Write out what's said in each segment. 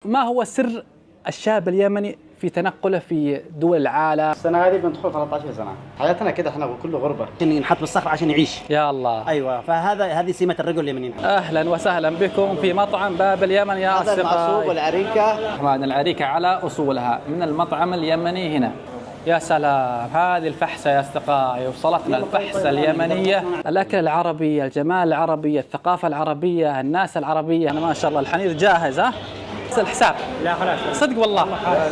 ما هو سر الشاب اليمني في تنقله في دول العالم؟ السنة هذه بندخل 13 سنة، حياتنا كده احنا كله غربة، عشان ينحط بالصخرة عشان يعيش. يا الله. ايوه، هذه سمة الرجل اليمني. اهلا وسهلا بكم في مطعم باب اليمن يا هذا المعصوب والعريكة. طبعا العريكة على اصولها من المطعم اليمني هنا. يا سلام، هذه الفحسة يا أصدقائي، وصلتنا الفحسة اليمنية، الأكل العربي، الجمال العربي، الثقافة العربية، الناس العربية. أنا ما شاء الله الحنيذ جاهز. ها الحساب؟ لا خلاص صدق والله.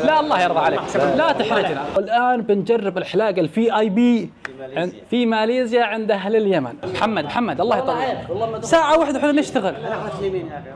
لا الله يرضى عليك، لا تحرجنا. والآن بنجرب الحلاقة الفي اي بي في ماليزيا عند أهل اليمن. محمد الله يطول. ساعة واحدة احنا نشتغل.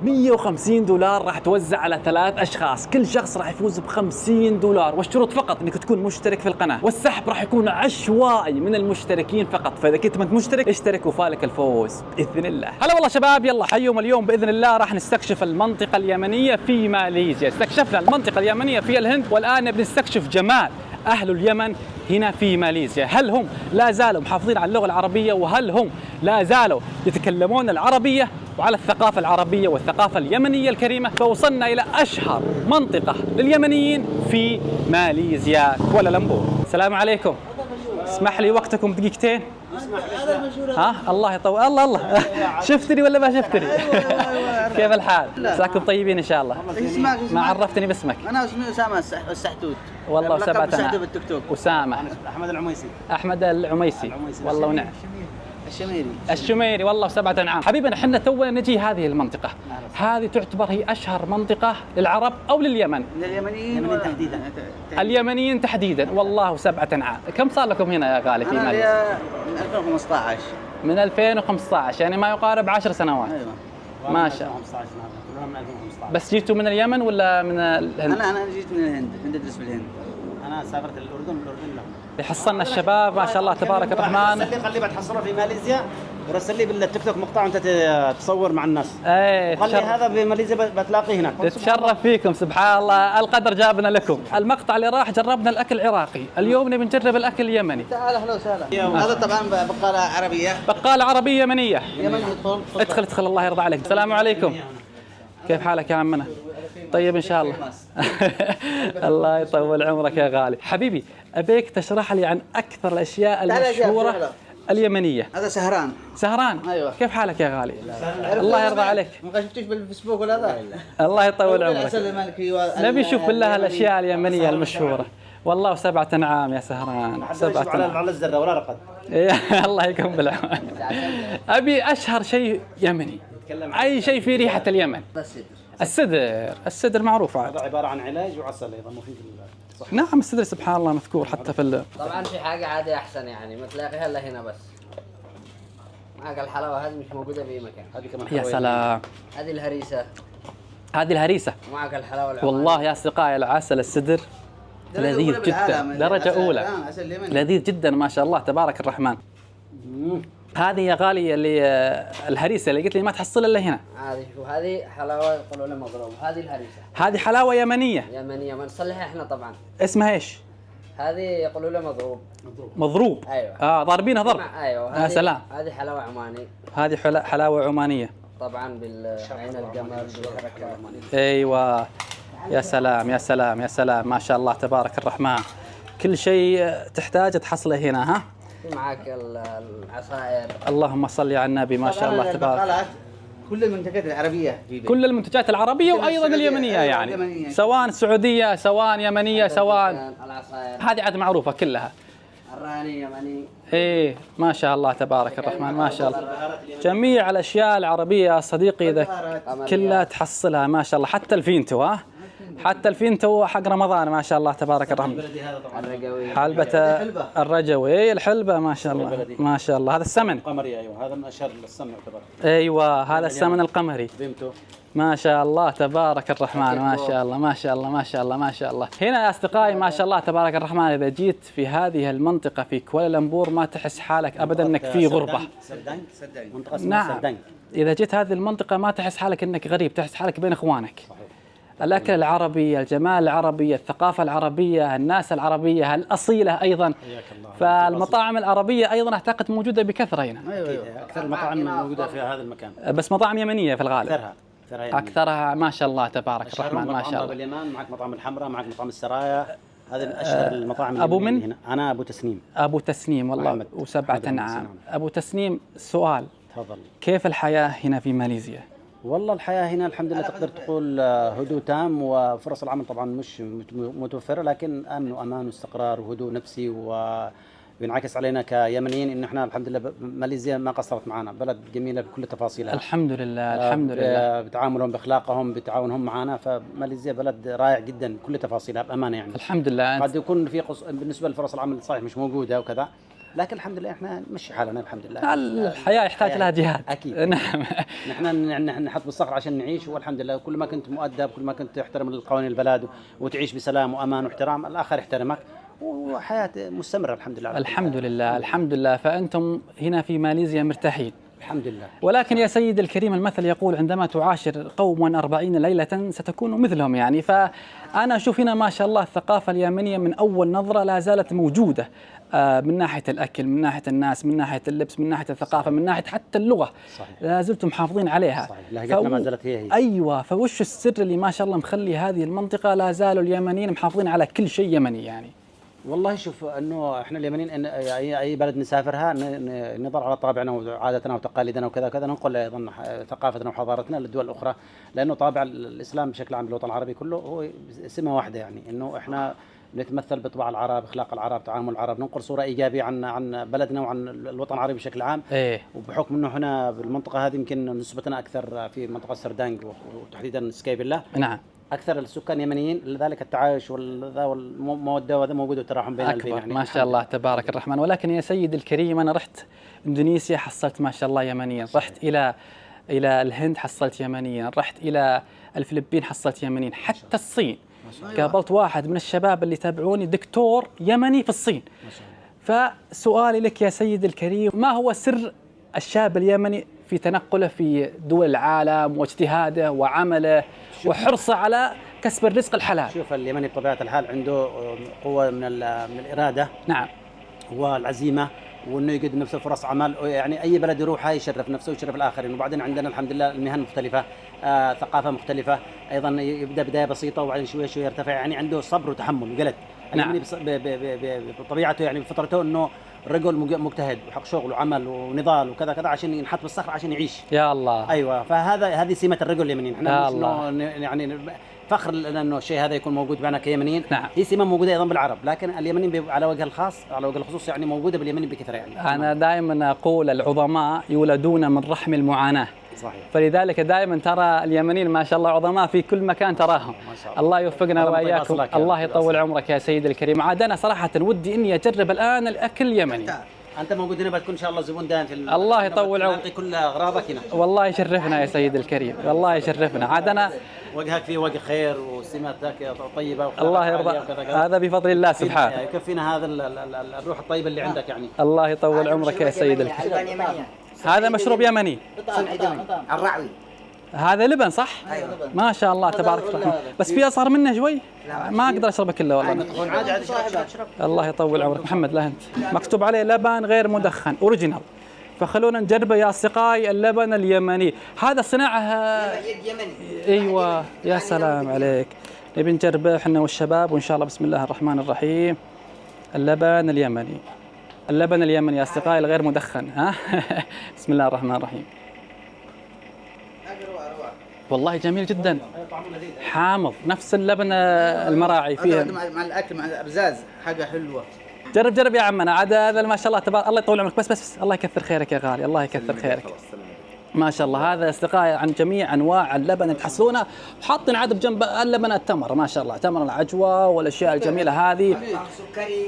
150 دولار راح توزع على 3 أشخاص، كل شخص راح يفوز ب50 دولار، والشروط فقط انك تكون مشترك في القناة، والسحب راح يكون عشوائي من المشتركين فقط، فإذا كنت ما انت مشترك اشترك وفالك الفوز بإذن الله. هلا والله شباب، يلا حيهم. اليوم بإذن الله راح نستكشف المنطقة اليمنية في ماليزيا. استكشفنا المنطقة اليمنية في الهند، والآن بنستكشف جمال أهل اليمن هنا في ماليزيا. هل هم لا زالوا محافظين على اللغة العربية؟ وهل هم لا زالوا يتكلمون العربية وعلى الثقافة العربية والثقافة اليمنية الكريمة؟ فوصلنا إلى أشهر منطقة لليمنيين في ماليزيا، كوالالمبور. السلام عليكم، اسمح لي وقتكم دقيقتين. ها الله يطول. الله شفتني ولا ما شفتني؟ كيف الحال؟ مساكم طيبين ان شاء الله. ما عرفتني باسمك. انا اسمي اسامه السحتوت. والله وسبعتنا. بالتيك توك. اسامه. احمد العميسي. احمد العميسي. والله ونعم. الشميري والله 7 أنعام. حبيبنا احنا تونا نجي هذه المنطقة، هذه تعتبر هي أشهر منطقة للعرب أو لليمن؟ لليمنيين تحديدا. اليمنيين تحديدا. والله 7 أنعام. كم صار لكم هنا يا غالي في ماليزيا؟ من 2015. من 2015، يعني ما يقارب 10 سنوات. ايوه ما شاء الله. بس جيتوا من اليمن ولا من الهند؟ انا جيت من الهند، كنت ادرس في الهند. انا سافرت الاردن لهم. حصلنا الشباب ما شاء الله تبارك الرحمن. خلي بتحصلوا في ماليزيا، ورسل لي بالتيك توك مقطع وانت تصور مع الناس. خلي هذا في ماليزيا بتلاقيه هناك. تتشرف فيكم، سبحان الله القدر جابنا لكم. المقطع اللي راح جربنا الاكل العراقي، اليوم نبي نجرب الاكل اليمني. تعال اهلا وسهلا. هذا طبعا بقاله عربيه. بقاله عربيه يمنيه. يمني. ادخل الله يرضى عليك. السلام عليكم. كيف حالك يا عمنا؟ طيب ان شاء الله. الله يطول عمرك يا غالي. حبيبي ابيك تشرح لي عن اكثر الاشياء المشهوره اليمنيه. هذا سهران. ايوه. كيف حالك يا غالي؟ الله يرضى عليك. ما شفتوش بالفيسبوك ولا هذا؟ الله يطول عمرك. نبي نشوف بالله الاشياء اليمنيه المشهوره. والله 7 أنعام يا سهران. 7 أنعام على الزر ولا رقد. الله يكون بالعون. ابي اشهر شيء يمني، اي شيء في ريحه اليمن. السدر معروف عاد. هذا عباره عن علاج وعسل ايضا مفيد للصحه. نعم السدر سبحان الله مذكور حتى في طبعا في حاجه عادي احسن، يعني ما تلاقيها الا هنا بس. معك الحلاوه هذه مش موجوده في مكان. هذه كمان يا سلام. هذه الهريسه. ومعك الحلاوه العمانية. والله يا اصدقائي العسل السدر لذيذ جدا، درجه اولى، لذيذ جدا ما شاء الله تبارك الرحمن. هذه يا غالي اللي الهريسه اللي قلت لي ما تحصل الا هنا. هذه حلاوه يقولوا لها مضروب. هذه الهريسه. هذه حلاوه يمنيه ما نصلحها احنا طبعا. اسمها ايش؟ هذه يقولوا لها مضروب. ايوه. ضاربينها ضرب. ايوه. يا سلام. هذه حلاوه عماني. هذه حلاوه عمانيه. طبعا بالعين الجمل بالحركه. ايوه. يا سلام يا سلام يا سلام ما شاء الله تبارك الرحمن. كل شيء تحتاج تحصله هنا. ها معك العصائر. اللهم صل على النبي ما شاء الله تبارك. كل المنتجات العربيه. كل المنتجات العربيه وايضا اليمنيه يعني. سواء سعوديه سواء يمنيه سواء. هذه عاد معروفه كلها. الراني يمني. ايه ما شاء الله تبارك الرحمن ما شاء الله. جميع الاشياء العربيه يا صديقي اذا كلها تحصلها ما شاء الله. حتى الفينتو. حتى الفينتو حق رمضان ما شاء الله تبارك الرحمن. حلبة الرجوي. الحلبة ما شاء الله ما شاء الله. هذا السمن القمري. ايوه هذا من اشهر السمن يعتبر. ايوه هذا السمن القمري. ما شاء الله تبارك الرحمن ما شاء الله ما شاء الله ما شاء الله ما شاء الله. هنا يا اصدقائي ما شاء الله تبارك الرحمن اذا جيت في هذه المنطقة في كوالالمبور ما تحس حالك ابدا انك في غربة. نعم. اذا جيت هذه المنطقة ما تحس حالك انك غريب، تحس حالك بين اخوانك. الأكل العربي، الجمال العربي، الثقافة العربية، الناس العربية الأصيلة أيضا. فالمطاعم العربية أيضا أعتقد موجودة بكثرة هنا. أيوة. أكثر المطاعم موجودة في هذا المكان. بس مطاعم يمنية في الغالب. اكثرها ما شاء الله تبارك الرحمن ما شاء الله. باليمن معك مطعم الحمراء، معك مطعم السرايا، هذه من اشهر المطاعم. ابو من هنا انا ابو تسنيم. ابو تسنيم والله وسبعة نعم. ابو تسنيم سؤال، تفضل. كيف الحياة هنا في ماليزيا؟ والله الحياة هنا الحمد لله تقدر تقول هدوء تام، وفرص العمل طبعا مش متوفرة، لكن أمن وأمان واستقرار وهدوء نفسي، وينعكس علينا كيمنيين إن إحنا الحمد لله ماليزيا ما قصرت معنا، بلد جميلة بكل تفاصيلها. الحمد لله الحمد لله. بتعاملهم بأخلاقهم بتعاونهم معنا، فماليزيا بلد رائع جدا كل تفاصيلها بأمانة يعني. الحمد لله. قد يكون في بالنسبة لفرص العمل صحيح مش موجودة وكذا، لكن الحمد لله احنا نمشي حالنا الحمد لله. الحياة يحتاج لها جهاد اكيد. نعم. نحن نحط بالصخر عشان نعيش، والحمد لله كل ما كنت مؤدب، كل ما كنت تحترم القوانين البلد وتعيش بسلام وامان واحترام، الاخر يحترمك، وحياة مستمرة الحمد لله. الحمد لله الحمد لله. فأنتم هنا في ماليزيا مرتاحين الحمد لله. ولكن يا سيد الكريم المثل يقول عندما تعاشر قوما 40 ليلة ستكون مثلهم يعني. فأنا أشوف هنا ما شاء الله الثقافة اليمنية من أول نظرة لا زالت موجودة، من ناحية الأكل، من ناحية الناس، من ناحية اللبس، من ناحية الثقافة، صحيح. من ناحية حتى اللغة، صحيح. لا زلتم محافظين عليها، صحيح. لهجتنا ما زالت هي. أيوة. فوش السر اللي ما شاء الله مخلي هذه المنطقة لا زالوا اليمنيين محافظين على كل شيء يمني يعني؟ والله شوف انه احنا اليمنيين اي بلد نسافرها نظر على طابعنا وعاداتنا وتقاليدنا وكذا كذا، ننقل ايضا ثقافتنا وحضارتنا للدول الاخرى، لانه طابع الاسلام بشكل عام بالوطن العربي كله هو سمه واحده، يعني انه احنا نتمثل بطباع العرب، اخلاق العرب، تعامل العرب، ننقل صوره ايجابيه عن بلدنا وعن الوطن العربي بشكل عام. إيه. وبحكم انه هنا بالمنطقه هذه يمكن نسبتنا اكثر في منطقه سردانج وتحديدا سكيبله. نعم. اكثر السكان يمنيين، لذلك التعايش والموده وهذا موجود والتراحم بين البين يعني. ما شاء الله تبارك الرحمن. ولكن يا سيد الكريم انا رحت اندونيسيا حصلت ما شاء الله يمنيا، رحت الى الهند حصلت يمنيا، رحت الى الفلبين حصلت يمنيين، حتى الصين قابلت واحد من الشباب اللي تابعوني دكتور يمني في الصين. فسؤالي لك يا سيد الكريم، ما هو سر الشاب اليمني في تنقله في دول العالم واجتهاده وعمله وحرصه على كسب الرزق الحلال؟ شوف اليمني بطبيعة الحال عنده قوة من الإرادة، نعم، والعزيمة، وانه يقدم نفسه فرص عمل، يعني اي بلد يروحها يشرف نفسه ويشرف الاخرين. وبعدين عندنا الحمد لله المهن مختلفه، ثقافه مختلفه، ايضا يبدا بدايه بسيطه وبعدين شوي شوي يرتفع، يعني عنده صبر وتحمل وجلد. نعم. بطبيعته يعني بفطرته انه رجل مجتهد وحق شغل وعمل ونضال وكذا كذا عشان ينحط بالصخر عشان يعيش. يا الله. ايوه، هذه سمه الرجل اليمني. احنا مش يعني فخر لانه الشيء هذا يكون موجود معنا كيمنيين. نعم. هي سمه موجوده ايضا بالعرب، لكن اليمنيين على وجه الخاص على وجه الخصوص يعني موجوده باليمن بكثره يعني. انا دائما اقول العظماء يولدون من رحم المعاناه. صحيح. فلذلك دائما ترى اليمنيين ما شاء الله عظماء في كل مكان تراهم. ما شاء الله. الله يوفقنا واياكم. الله يطول عمرك يا سيد الكريم. عاد انا صراحه ودي اني اجرب الان الاكل اليمني. انت موجود هنا بتكون ان شاء الله زبون دائم في الله يطول عمرك. كل اغراضك هنا. والله يشرفنا يا سيد الكريم، والله يشرفنا. عاد انا وجهك فيه وجه خير وسمتك طيبه الله يرضى. هذا بفضل الله سبحانه. يكفينا هذا الروح الطيبه اللي عندك يعني. الله يطول عمرك يا سيد الكريم. هذا مشروب يمني. الرعوي. هذا لبن صح؟ أيوة. ما شاء الله تبارك الرحمن. بس في اصغر منه شوي؟ ما اقدر اشربه كله والله. عادي الله يطول عمرك. محمد لا انت. مكتوب عليه لبن غير مدخن اوريجينال. فخلونا نجربه يا اصدقائي اللبن اليمني. هذا صناعه يمني. ايوه يا سلام عليك. نبي نجربه احنا والشباب وان شاء الله. بسم الله الرحمن الرحيم. اللبن اليمني. اللبن اليمني يا اصدقائي الغير مدخن ها. بسم الله الرحمن الرحيم. والله جميل جدا، حامض نفس اللبن المراعي فيها مع الاكل مع الارزاز حاجه حلوه. جرب يا عمنا. عاد هذا ما شاء الله تبارك الله يطول عمرك. بس الله يكثر خيرك يا غالي، الله يكثر خيرك. ما شاء الله. هذا اصدقائي عن جميع انواع اللبن اللي تحصلونه، وحاطين عاد بجنب اللبن التمر ما شاء الله، تمر العجوه والاشياء الجميله هذه.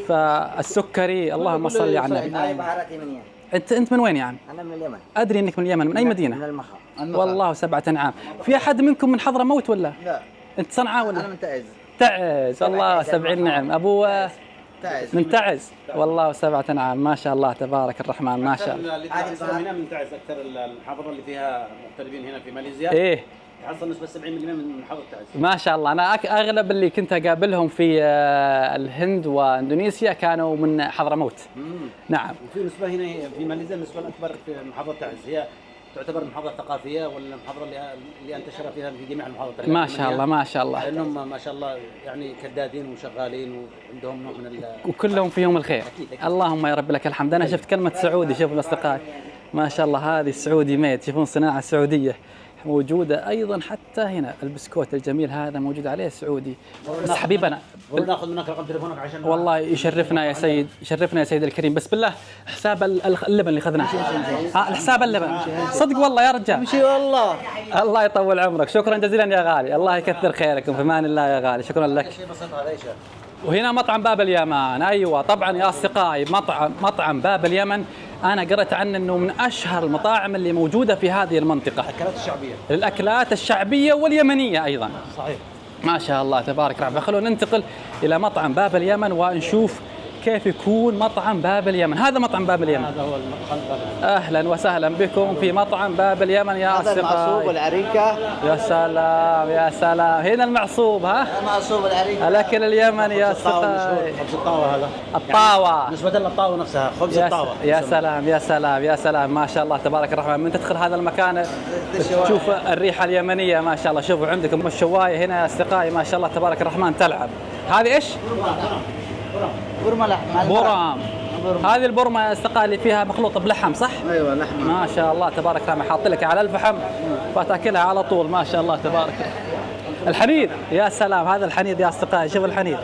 فالسكري اللهم صل على النبي. هاي بهارات يمنيه. انت من وين يا عم؟ انا من اليمن. ادري انك من اليمن. من اي مدينه؟ من المخا. والله 7 عام. في احد منكم من حضرموت ولا؟ لا. انت صنعاء ولا؟ انا من تعز. تعز. الله 70 نعم. ابو تعز. من تعز. والله 7 عام. ما شاء الله تبارك الرحمن. ما شاء الله. هذه من تعز اكثر المحافظه اللي فيها مغتربين هنا في ماليزيا. ايه تحصل نسبه 70% من محافظه تعز. ما شاء الله. انا اغلب اللي كنت اقابلهم في الهند واندونيسيا كانوا من حضرموت. نعم. وفي نسبه هنا في ماليزيا النسبه الاكبر في محافظه تعز، هي تعتبر المحافظة الثقافية والمحافظة اللي انتشر فيها في جميع المحافظات. ما شاء الله ما شاء الله. لأنهم ما شاء الله يعني كدادين وشغالين وعندهم نوع من وكلهم فيهم الخير. أكيد. اللهم يا رب لك الحمد. أنا شفت كلمة سعودي، شوفوا الأصدقاء ما شاء الله هذه السعودي ميد، شوفون صناعة سعودية موجودة أيضا. حتى هنا البسكوت الجميل هذا موجود عليه سعودي. بس حبيبنا ناخذ منك رقم تليفونك عشان والله يشرفنا يا سيد، يشرفنا يا سيد الكريم. بس بالله حساب اللبن اللي اخذناه، الحساب اللبن صدق والله يا رجال. امشي والله. الله يطول عمرك، شكرا جزيلا يا غالي، الله يكثر خيركم، في امان الله يا غالي، شكرا لك. شيء بسيط هذا. ايش وهنا مطعم باب اليمن. ايوه طبعا يا اصدقائي، مطعم باب اليمن انا قرأت عنه انه من اشهر المطاعم اللي موجوده في هذه المنطقه، الاكلات الشعبيه، الاكلات الشعبيه واليمنيه ايضا. صحيح ما شاء الله تبارك الرحمن. خلونا ننتقل الى مطعم باب اليمن ونشوف كيف يكون مطعم باب اليمن. هذا مطعم باب اليمن. هذا هو المطعم باب اليمن. اهلا وسهلا بكم في مطعم باب اليمن يا هذا المعصوب اصدقائي. والعريكه. يا سلام يا سلام، هنا المعصوب ها، المعصوب والعريكه. الاكل اليمني يا اصدقائي. خبز الطاوه هذا، الطاوه نسبة للطاوه نفسها، خبز الطاوه. يا سلام يا سلام يا سلام، ما شاء الله تبارك الرحمن. من تدخل هذا المكان تشوف الريحه اليمنيه ما شاء الله. شوفوا عندكم الشوايه هنا يا اصدقائي ما شاء الله تبارك الرحمن تلعب. هذه ايش؟ برمه لحم. برام. هذه البرمه يا اصدقائي اللي فيها مخلوطه بلحم صح؟ ايوه لحمه. ما شاء الله تبارك الرحمن، حاط لك على الفحم فتاكلها على طول ما شاء الله تبارك. الحنيذ يا سلام، هذا الحنيذ يا اصدقائي، شوف الحنيذ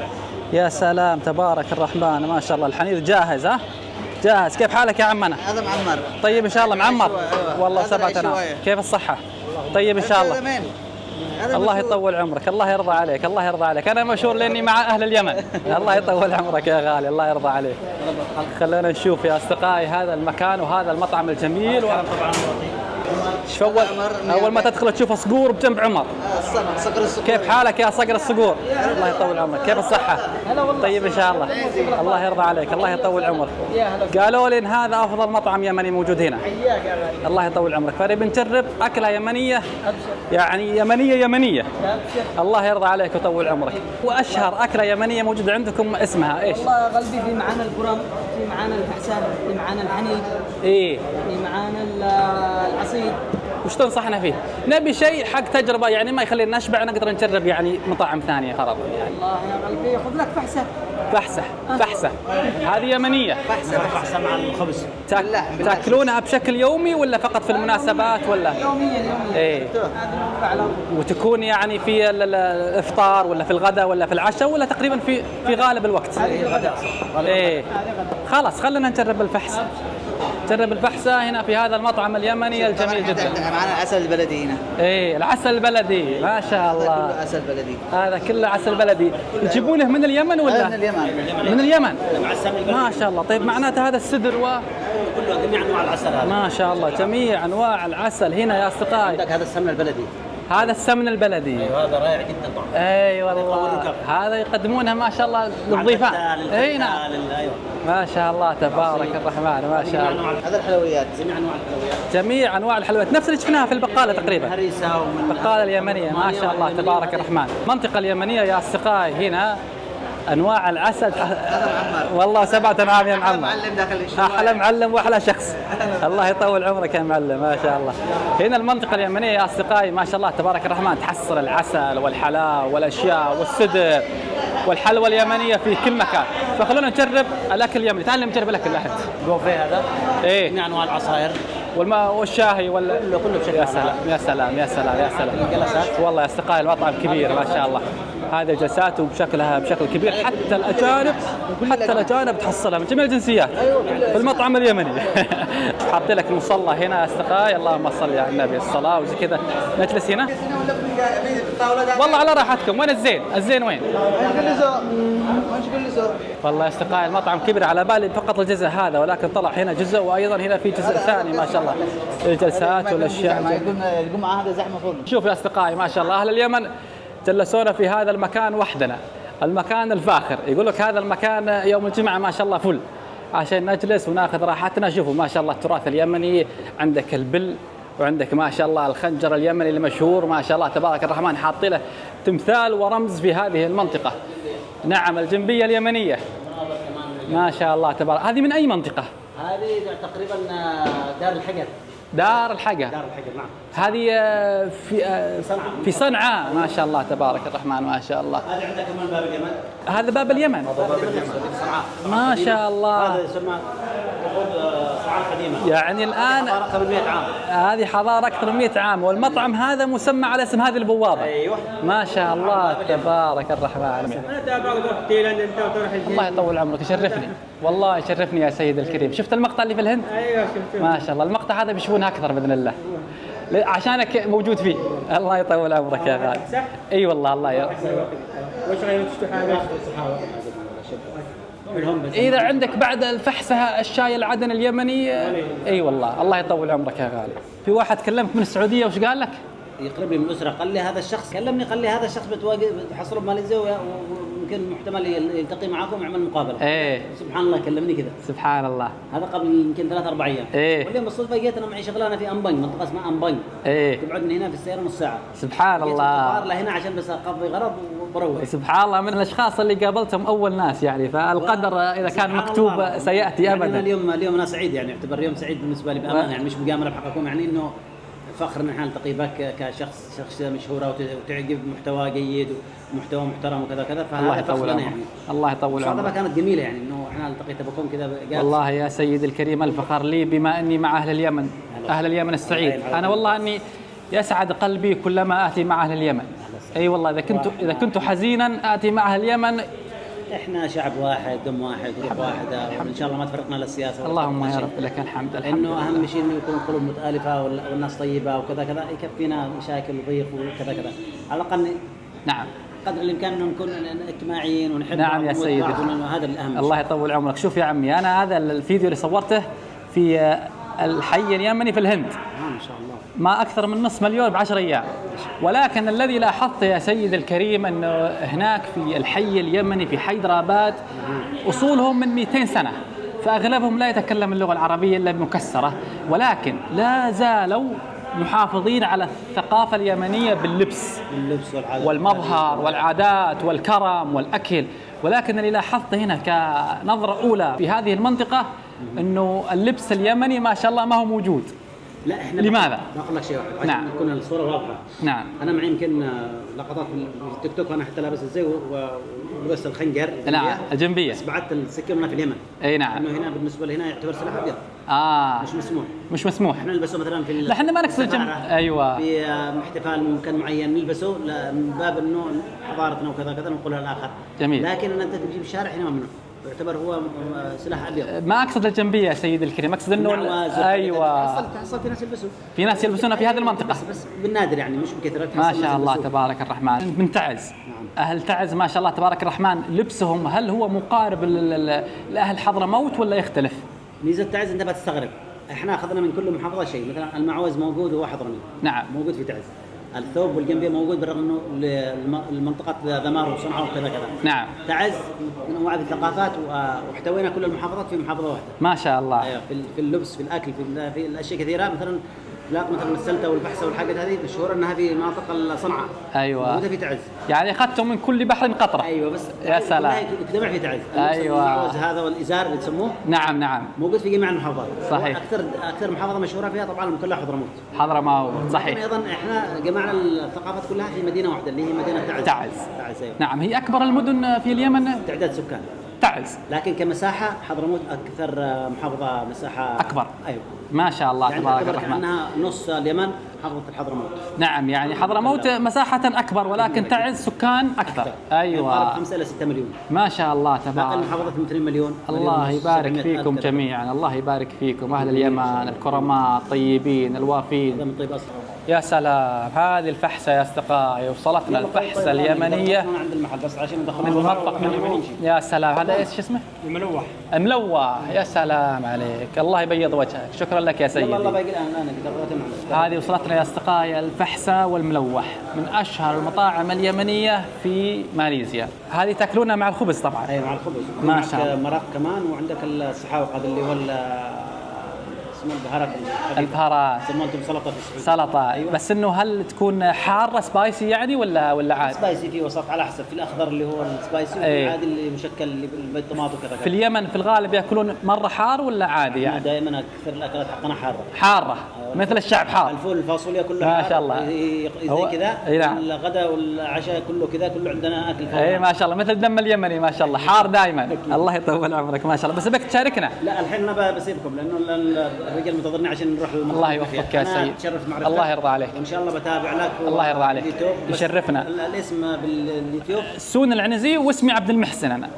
يا سلام تبارك الرحمن ما شاء الله. الحنيذ جاهز ها؟ جاهز. كيف حالك يا عمنا؟ هذا معمر. طيب ان شاء الله معمر. أيوة. والله هذا سبعتنا. العشوائية. كيف الصحة؟ طيب ان شاء الله. الله يطول عمرك، الله يرضى عليك، الله يرضى عليك. انا مشهور لاني مع اهل اليمن. الله يطول عمرك يا غالي، الله يرضى عليك. خلينا نشوف يا اصدقائي هذا المكان وهذا المطعم الجميل. شوف اول ما تدخل تشوف صقور بجنب عمر. صقر الصقور. كيف حالك يا صقر الصقور؟ الله يطول عمرك، كيف الصحة؟ طيب ان شاء الله. الله يرضى عليك، الله يطول عمرك. قالوا لي ان هذا افضل مطعم يمني موجود هنا. الله يطول عمرك، فنبي نجرب اكلة يمنية، يعني يمنية. الله يرضى عليك ويطول عمرك. واشهر أكلة يمنية موجودة عندكم اسمها ايش؟ والله قلبي في معانا البرم، في معانا الفحسان، في معانا الحنيذ، ايه في معانا العصيد. وش تنصحنا فيه؟ نبي شيء حق تجربة يعني ما يخلينا نشبع، نقدر نجرب يعني مطاعم ثانية خلاص. والله يا قلبي خذ لك فحسة. فحسة هذه يمنية. فحسة مع الخبز. تاكلونها بشكل يومي ولا فقط في المناسبات ولا؟ يوميا. ايه. وتكون يعني في الافطار ولا في الغداء ولا في العشاء ولا تقريبا في غالب الوقت؟ ايه. خلاص خلينا نجرب الفحسة. جرب الفحسة هنا في هذا المطعم اليمني الجميل جدا. معنا العسل البلدي هنا. ايه العسل البلدي ما شاء الله. كله عسل بلدي. هذا كله عسل بلدي. يجيبونه من اليمن ولا؟ من اليمن. من اليمن. ما شاء الله. طيب معناته هذا السدر كله جميع انواع العسل هذا. ما شاء الله جميع انواع العسل هنا يا اصدقائي. عندك هذا السمن البلدي. هذا السمن البلدي. ايوه هذا رائع جدا طبعا. اي والله هذا يقدمونها ما شاء الله للضيفان. اي نعم. ايوه ما شاء الله تبارك الرحمن ما شاء الله. هذا الحلويات. جميع انواع الحلويات. جميع انواع الحلويات نفس اللي شفناها في البقاله تقريبا. هريسه ومن البقاله اليمنيه ما شاء الله تبارك الرحمن. المنطقه اليمنيه يا اصدقائي هنا انواع العسل. والله 7 عام يا معلم. معلم داخل الشوارع. احلى معلم واحلى شخص. الله يطول عمرك يا معلم ما شاء الله. هنا المنطقه اليمنيه يا اصدقائي ما شاء الله تبارك الرحمن تحصل العسل والحلاوه والاشياء والسدر والحلوى اليمنيه في كل مكان. فخلونا نجرب الاكل اليمني. تعال نجرب الاكل الاحد. البوفيه هذا. ايه جميع انواع العصائر والماء والشاهي كله بشكل يا سلام يا سلام يا سلام يا سلام. الجلسات. والله يا اصدقائي المطعم كبير ما شاء الله. هذه جلساته بشكل كبير. حتى الاجانب تحصلها من جميع الجنسيات في المطعم اليمني. حاطين لك مصلى هنا يا اصدقائي. اللهم صل على النبي الصلاه وزي كذا. نجلس هنا والله على راحتكم. وين الزين؟ الزين وين؟ والله يا اصدقائي المطعم كبير على بالي فقط الجزء هذا، ولكن طلع هنا جزء وايضا هنا في جزء ثاني ما شاء الله. الجلسات والاشياء. يقوم مع هذا زحمه فرن. شوف يا اصدقائي ما شاء الله اهل اليمن جلسونا في هذا المكان وحدنا، المكان الفاخر. يقول لك هذا المكان يوم الجمعه ما شاء الله فل عشان نجلس وناخذ راحتنا. شوفوا ما شاء الله التراث اليمني، عندك البل وعندك ما شاء الله الخنجر اليمني المشهور ما شاء الله تبارك الرحمن. حاطين له تمثال ورمز في هذه المنطقه. نعم الجنبيه اليمنيه ما شاء الله تبارك. هذه من اي منطقه؟ هذه تقريبا دار الحجر. دار الحقة. دار الحقر نعم. هذه في صنعاء. ما شاء الله تبارك الرحمن ما شاء الله. هذا عندك كمان باب اليمن. هذا باب اليمن. صنعاء. ما شاء الله. هذا يسمى صنعاء القديمة. يعني الآن أكثر من 100 عام. هذه حضارة أكثر من 100 عام، والمطعم هذا مسمى على اسم هذه البوابة. أيوه. ما شاء الله تبارك الرحمن. انا تابع تروح تايلاند انت وتروح الجيش. الله يطول عمرك، يشرفني والله، يشرفني يا سيد الكريم. شفت المقطع اللي في الهند؟ ايوه شفته. ما شاء الله المقطع هذا بيشوفونه أكثر بإذن الله عشانك موجود فيه. الله يطول عمرك يا غالي. صح؟ اي والله الله يا وش غير حاجه؟ اذا عندك بعد الفحسه الشاي العدن اليمني. اي والله الله يطول عمرك يا غالي. في واحد كلمك من السعوديه وش قال لك؟ يقرب لي من الاسره، قال لي هذا الشخص كلمني، قال لي هذا الشخص بتحصلوا بماليزيا ويمكن محتمل يلتقي معاكم ويعمل مقابله. ايه سبحان الله كلمني كذا. سبحان الله. هذا قبل يمكن 3-4 ايام. ايه واليوم بالصدفه جيت انا معي شغلانه في امبنج، منطقه اسمها امبنج. ايه تبعد من هنا في السياره نص ساعه. سبحان جيت الله. القطار لهنا عشان بس اقضي غرض وبروح. سبحان الله، من الاشخاص اللي قابلتهم اول ناس يعني، فالقدر اذا كان مكتوب سياتي يعني ابدا. اليوم انا سعيد، يعني اعتبر يوم سعيد بالنسبه لي بامانه، يعني مش مجامله بحقكم، يعني انه فخر ان احنا نلتقي بك كشخص مشهوره وتعجب محتوى جيد ومحتوى محترم وكذا كذا. الله فهذا يطول فخر لنا عمرك. يعني. الله يطول الصدفه عمرك. كانت جميله، يعني انه احنا التقيت بكم كذا. والله يا سيدي الكريم الفخر لي بما اني مع اهل اليمن، اهل اليمن السعيد. انا والله اني يسعد قلبي كلما اتي مع اهل اليمن. اي والله اذا كنت حزينا اتي مع اهل اليمن. احنا شعب واحد، دم واحد، روح واحده، وان شاء الله ما تفرقنا للسياسه. اللهم يا رب لك الحمد. الحمد انه اهم شيء انه يكون القلوب متالفه والناس طيبه وكذا كذا، يكفينا مشاكل وضيق وكذا كذا. على الاقل نعم قدر الامكان انه نكون اجتماعيين ونحب نعم يا سيدي. هذا الاهم. الله يطول عمرك. شوف يا عمي، انا هذا الفيديو اللي صورته في الحي اليمني في الهند، ما شاء الله ما اكثر من نصف مليون ب10 ايام. ولكن الذي لاحظته يا سيدي الكريم انه هناك في الحي اليمني في حيدراباد اصولهم من 200 سنه، فاغلبهم لا يتكلم اللغه العربيه الا بمكسره، ولكن لا زالوا محافظين على الثقافه اليمنيه باللبس والمظهر والعادات والكرم والاكل. ولكن اللي لاحظته هنا كنظره اولى في هذه المنطقه انه اللبس اليمني ما شاء الله ما هو موجود. لا احنا لماذا؟ بقول لك شيء واحد عشان نعم. تكون الصوره واضحه. نعم. انا معي يمكن لقطات في التيك توك وانا حتى لابس الزي ولبست الخنجر. نعم الجنبيه. بس بعدت السكين في اليمن. اي نعم. انه هنا بالنسبه لهنا يعتبر سلاح ابيض. مش مسموح. مش مسموح. احنا نلبسه مثلا في لا احنا ما نقصد ايوه. في احتفال مكان معين نلبسه من باب انه حضارتنا وكذا كذا نقولها للاخر. جميل. لكن انت تجيب الشارع هنا ممنوع. يعتبر هو سلاح ابيض. ما اقصد الجنبيه يا سيدي الكريم، اقصد انه ايوه تحصل في ناس يلبسوا، في ناس يلبسونها في هذه المنطقه بس بالنادر يعني مش بكثره. ما شاء الله تبارك الرحمن. من تعز. نعم. اهل تعز ما شاء الله تبارك الرحمن لبسهم هل هو مقارب لاهل حضرموت ولا يختلف؟ ميزه تعز انت بتستغرب، احنا اخذنا من كل محافظه شيء، مثلا المعوز موجود وهو حضرمي. نعم. موجود في تعز. الثوب والجنبيه موجود بالرغم انه المنطقه ذمار وصنعاء وكذا كذا. نعم. تعز من انواع الثقافات واحتوينا كل المحافظات في محافظه واحده. ما شاء الله. ايوه في اللبس، في الاكل، في الاشياء كثيره، مثلا مثلا السلته والبحسه والحاجات هذه مشهوره انها في مناطق صنعاء. ايوه. موجوده في تعز. يعني اخذتم من كل بحر قطره. ايوه بس يا سلام. يجتمع في تعز. ايوه. المعوز هذا والازار اللي تسموه. نعم نعم. موجود في جميع المحافظات. صحيح. اكثر محافظه مشهوره فيها طبعا كلها حضرموت. حضرموت صحيح. ايضا احنا جمعنا الثقافات كلها في مدينه واحده اللي هي مدينه تعز. تعز. أيوة. نعم هي اكبر المدن في اليمن تعداد سكان. تعز. لكن كمساحه حضرموت اكثر محافظه مساحه اكبر. ايوه. ما شاء الله يعني تبارك الرحمن. كأنها نص اليمن محافظه الحضرموت. نعم يعني حضرموت مساحه اكبر ولكن تعز سكان اكثر. ايوه. 5 إلى 6 مليون. ما شاء الله تبارك. باقي المحافظات 2 مليون. الله يبارك فيكم جميعا، الله يبارك فيكم اهل اليمن الكرماء الطيبين الوافين. من طيب اصلا. يا سلام، هذه الفحسه يا اصدقائي، وصلتنا الفحسه اليمنيه عند المحل بس عشان ندخل من المطبخ من يا سلام. هذا ايش اسمه؟ الملوح. الملوح. يا سلام عليك، الله يبيض وجهك. شكرا لك يا سيدي. والله باقي الان هذه وصلتنا يا اصدقائي الفحسه والملوح من اشهر المطاعم اليمنيه في ماليزيا. هذه تاكلونها مع الخبز طبعا. اي مع الخبز. ما شاء الله. مرق كمان، وعندك الصحاوق هذا اللي هو اسمه البهارات البهارات، يسمونها انتم سلطه في السعوديه. سلطه. أيوة. بس انه هل تكون حاره سبايسي يعني ولا عادي؟ سبايسي في وسط على حسب، في الاخضر اللي هو السبايسي أي. والعادي اللي مشكل اللي بالطماط وكذا. في اليمن في الغالب ياكلون مره حار ولا عادي يعني؟ دائما اكثر الاكلات حقنا حاره. حاره مثل الشعب حار. الفول الفاصوليا كله ما حار. شاء الله. زي كذا. أي نعم. الغداء والعشاء كله كذا، كله عندنا اكل فوري. اي ما شاء الله مثل الدم اليمني ما شاء الله، حار دائما. الله يطول عمرك ما شاء الله. بس بك تشاركنا. لا الحين انا بسيبكم لانه الرجال منتظرني عشان نروح للمطعم. الله يوفقك يا سيد. تشرفت معرفتك. الله يرضى عليك. وان شاء الله بتابع لك. الله يرضى عليك. اليوتيوب. يشرفنا. الاسم باليوتيوب سون العنزي واسمي عبد المحسن انا.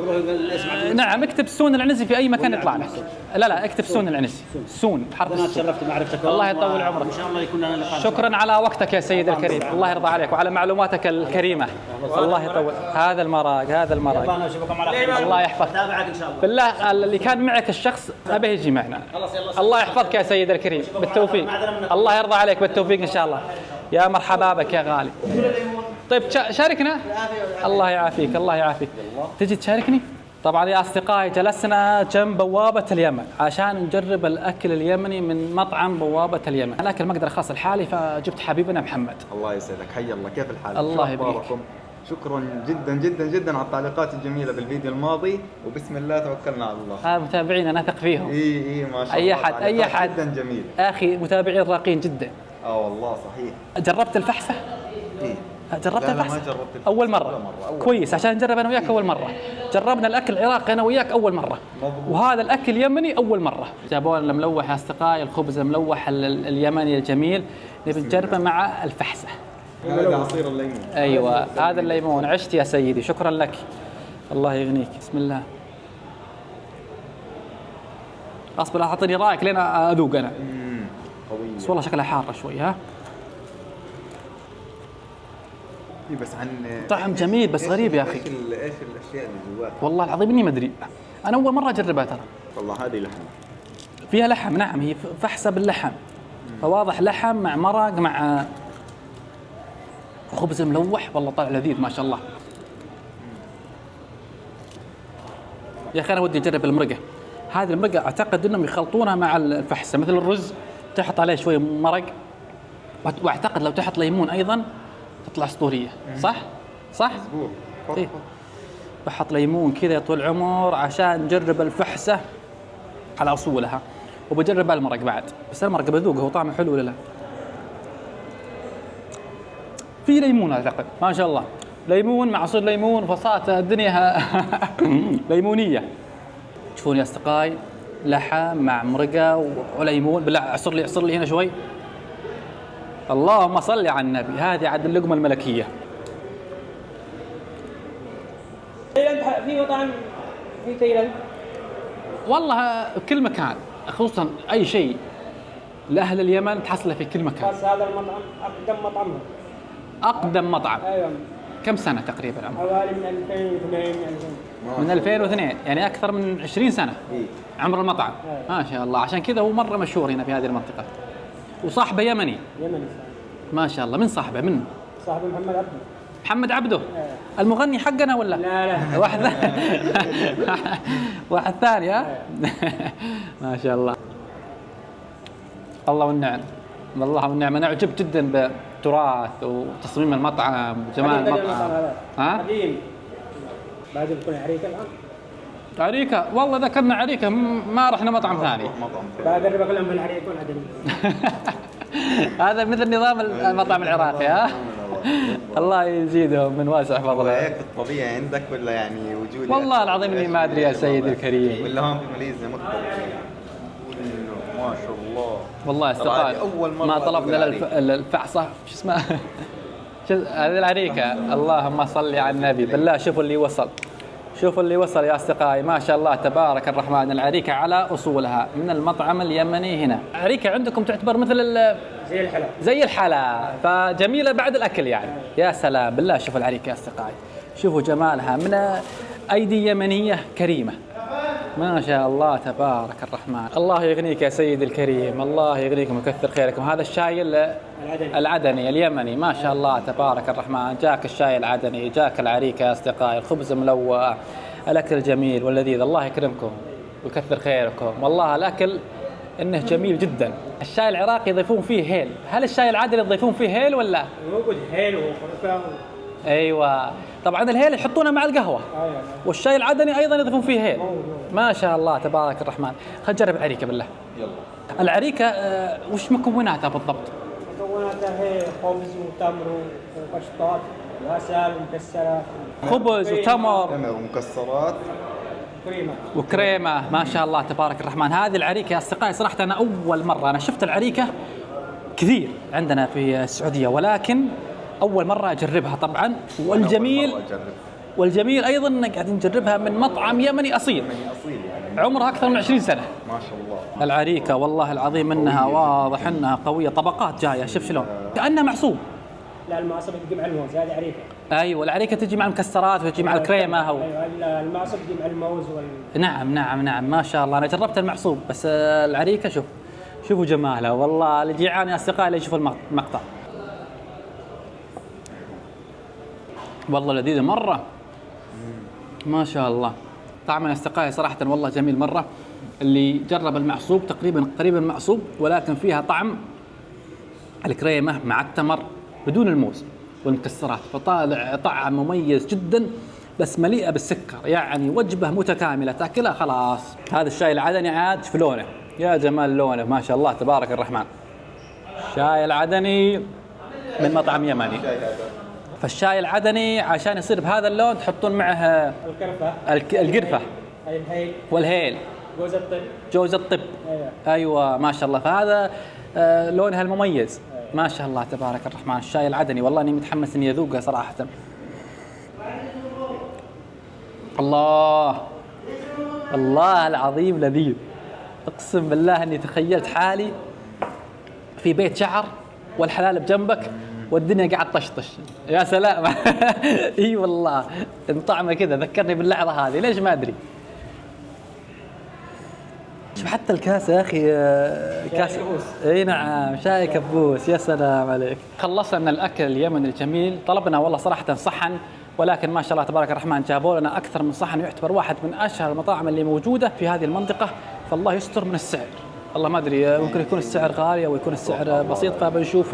الاسم عبد نعم اكتب سون العنزي في اي مكان ولا يطلع عبد لك. المحسن؟ لا اكتب سون العنزي. سون حرف انا السون. تشرفت بمعرفتك. الله يطول عمرك. ان شاء الله يكون لنا لقاء. شكرا على وقتك يا سيد الكريم. الله يرضى عليك وعلى معلوماتك الكريمه. الله يطول. هذا المراق. انا اشوفكم على خير. الله يحفظك. تابعك ان شاء الله. بالله اللي كان معك الشخص ابي يجي معنا. الله يحفظك يا سيد الكريم بالتوفيق. الله يرضى عليك بالتوفيق ان شاء الله. يا مرحبا بك يا غالي. طيب شاركنا. الله يعافيك الله يعافيك. تجي تشاركني؟ طبعا يا اصدقائي جلسنا جنب بوابه اليمن عشان نجرب الاكل اليمني من مطعم بوابه اليمن. الاكل ما اقدر اخلص لحالي فجبت حبيبنا محمد. الله يسعدك، حي الله، كيف الحال؟ الله شو يبارك. أخباركم؟ شكرا جدا جدا جدا على التعليقات الجميله بالفيديو الماضي، وبسم الله توكلنا على الله. هذا متابعين انا اثق فيهم. اي ما شاء اي الله، احد تعليقات جدا جميل. اخي متابعين راقين جدا. والله صحيح. جربت الفحسه؟ إيه. جربت لا، ما الفحسه؟ جربت الفحسة اول ولا مره. أول كويس عشان نجرب انا وياك اول مره. جربنا الاكل العراقي انا وياك اول مره. مضبوط. وهذا الاكل اليمني اول مره. جابوا لنا الملوح يا اصدقائي، الخبز الملوح اليمني الجميل، نبي نجربه مع الفحسه. هذا عصير الليمون. ايوه هذا الليمون. عشت يا سيدي، شكرا لك. الله يغنيك. بسم الله. اصبر اعطيني رايك لين اذوق انا. قوية. بس والله شكلها حاره شوي ها. إيه بس عن طعم جميل بس غريب يا اخي. ايش الاشياء اللي جواها؟ والله العظيم اني ما ادري. انا اول مره اجربها ترى. والله هذه لحم. فيها لحم نعم، هي فحسه باللحم. فواضح لحم مع مرق مع خبز ملوح. والله طالع لذيذ ما شاء الله. يا اخي انا ودي اجرب المرقه. هذه المرقه اعتقد انهم يخلطونها مع الفحسه مثل الرز، تحط عليه شويه مرق، واعتقد لو تحط ليمون ايضا تطلع اسطوريه. صح؟ مزبوط. إيه. بحط ليمون كذا يا طول العمر عشان نجرب الفحسه على اصولها، وبجرب المرق بعد. بس المرق بذوقه هو طعمه حلو ولا لا؟ في ليمون اعتقد ما شاء الله، ليمون مع عصير ليمون وفصات الدنيا ليمونيه. تشوفون يا اصدقائي لحم مع مرقه وليمون. بالله اعصر لي هنا شوي. اللهم صل على النبي. هذه عاد اللقمه الملكيه. تايلاند في مطعم في تايلاند. والله كل مكان، خصوصا اي شيء لاهل اليمن تحصله في كل مكان. بس هذا المطعم اقدم مطعمهم. اقدم مطعم. ايوه. كم سنه تقريبا عمره؟ حوالي من 2002 من 2002 يعني اكثر من 20 سنه عمر المطعم. ما شاء الله. عشان كذا هو مره مشهور هنا في هذه المنطقه. وصاحبه يمني. يمني. ما شاء الله. من صاحبه؟ من صاحب محمد عبده. محمد عبده المغني حقنا ولا؟ لا واحد واحد ثاني ها. ما شاء الله. الله والنعم. والله والنعم. انا عجبت جدا بتراث وتصميم المطعم وجمال المطعم. ها؟ قديم. بعد بكون عريكه الان. عريكه. والله اذا كنا عريكه ما رحنا مطعم ثاني. مطعم بعد الربع كلهم بالعريكه يكون عدم. هذا مثل نظام المطعم العراقي ها. الله يزيدهم من واسع فضله. هيك الطبيعي عندك ولا يعني وجودي؟ والله العظيم اني ما ادري يا سيدي الكريم. ولا هون في ماليزيا مختلف؟ ما شاء الله. والله استقال. أول مرة ما طلبنا أدوق الفعصه شو اسمها هذه العريكه. اللهم صل على النبي. بالله شوفوا اللي وصل. شوفوا اللي وصل يا اصدقائي. ما شاء الله تبارك الرحمن. العريكه على اصولها من المطعم اليمني هنا. عريكه عندكم تعتبر مثل زي الحلا فجميله بعد الاكل يعني. يا سلام. بالله شوفوا العريكه يا اصدقائي. شوفوا جمالها من ايدي يمنيه كريمه. ما شاء الله تبارك الرحمن. الله يغنيك يا سيدي الكريم. الله يغنيكم ويكثر خيركم. هذا الشاي العدني اليمني. ما شاء الله تبارك الرحمن. جاك الشاي العدني، جاك العريكة يا أصدقائي، الخبز ملوع، الأكل الجميل واللذيذ. الله يكرمكم ويكثر خيركم. والله الأكل انه جميل جدا. الشاي العراقي يضيفون فيه هيل، هل الشاي العدني يضيفون فيه هيل ولا؟ موجود هيل وخرفة. ايوه طبعا الهيل يحطونه مع القهوه، والشاي العدني ايضا يضيفون فيه هيل. ما شاء الله تبارك الرحمن. خل نجرب العريكه بالله. يلا. العريكه وش مكوناتها بالضبط؟ مكوناتها هي خبز وتمر وقشطات وعسل ومكسرات. خبز وتمر تمر ومكسرات كريمة. وكريمه. ما شاء الله تبارك الرحمن. هذه العريكه يا اصدقائي صراحه انا اول مره، انا شفت العريكه كثير عندنا في السعوديه ولكن اول مره اجربها طبعا. والجميل ايضا ان قاعدين نجربها من مطعم يمني اصيل يعني عمرها اكثر من 20 سنه. ما شاء الله. العريكه والله العظيم انها واضح انها قويه، طبقات جايه. شوف شلون كانها معصوب. لا المعصب تجي مع الموز، هذه عريكة. ايوه العريكه تجي مع المكسرات وتجي مع الكريمه ايوه المعصب تجي مع الموز نعم ما شاء الله. انا جربت المعصوب بس العريكه شوفوا جمالها. والله اللي جيعان يا اصدقائي اللي يشوفوا المقطع. والله لذيذه مره ما شاء الله. طعم الاستقاية صراحة والله جميل مرة. اللي جرب المعصوب قريبا معصوب ولكن فيها طعم الكريمة مع التمر بدون الموز والمكسرات، فطالع طعم مميز جدا بس مليئة بالسكر، يعني وجبة متكاملة تاكلها خلاص. هذا الشاي العدني عاد في لونه، يا جمال لونه ما شاء الله تبارك الرحمن. الشاي العدني من مطعم يمني. فالشاي العدني عشان يصير بهذا اللون تحطون معه القرفة الهيل والهيل جوز الطب. ايوه ما شاء الله. فهذا لونها المميز ما شاء الله تبارك الرحمن. الشاي العدني والله اني متحمس اني اذوقه صراحة. الله العظيم لذيذ. اقسم بالله اني تخيلت حالي في بيت شعر والحلال بجنبك والدنيا قاعد طشطش. يا سلام. اي والله طعمه كذا ذكرني باللحظه هذه، ليش ما ادري. شوف حتى الكاس يا اخي كاس كبوس. اي نعم شاي كبوس. يا سلام عليك. خلصنا من الاكل اليمني الجميل. طلبنا والله صراحه صحن ولكن ما شاء الله تبارك الرحمن جابوا لنا اكثر من صحن، يعتبر واحد من اشهر المطاعم اللي موجوده في هذه المنطقه. فالله يستر من السعر. والله ما ادري ممكن يكون السعر غالي او يكون السعر بسيط فبنشوف.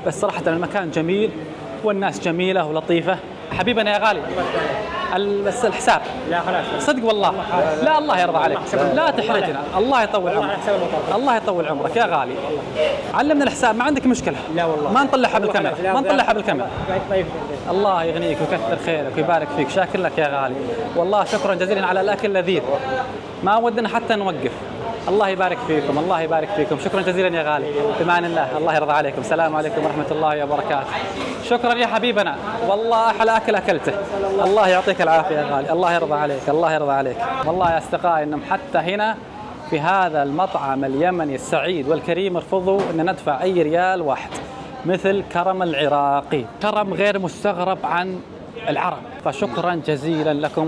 بس صراحه المكان جميل والناس جميله ولطيفه. حبيبنا يا غالي بس الحساب لا خلاص صدق والله. لا الله يرضى عليك لا تحرجنا. الله يطول عمرك. الله يطول عمرك يا غالي. علمنا الحساب ما عندك مشكله. لا والله ما نطلعها بالكاميرا ما نطلعها بالكاميرا. الله يغنيك ويكثر خيرك ويبارك فيك. شاكر لك يا غالي والله شكرا جزيلا على الاكل اللذيذ. ما ودنا حتى نوقف. الله يبارك فيكم الله يبارك فيكم. شكرا جزيلا يا غالي. بأمان الله. الله يرضى عليكم. السلام عليكم ورحمة الله وبركاته. شكرا يا حبيبنا والله أحلى أكل أكلته. الله يعطيك العافية يا غالي. الله يرضى عليك الله يرضى عليك. والله يا أصدقائي إنهم حتى هنا في هذا المطعم اليمني السعيد والكريم رفضوا أن ندفع أي ريال واحد مثل كرم العراقي. كرم غير مستغرب عن العرب. فشكرا جزيلا لكم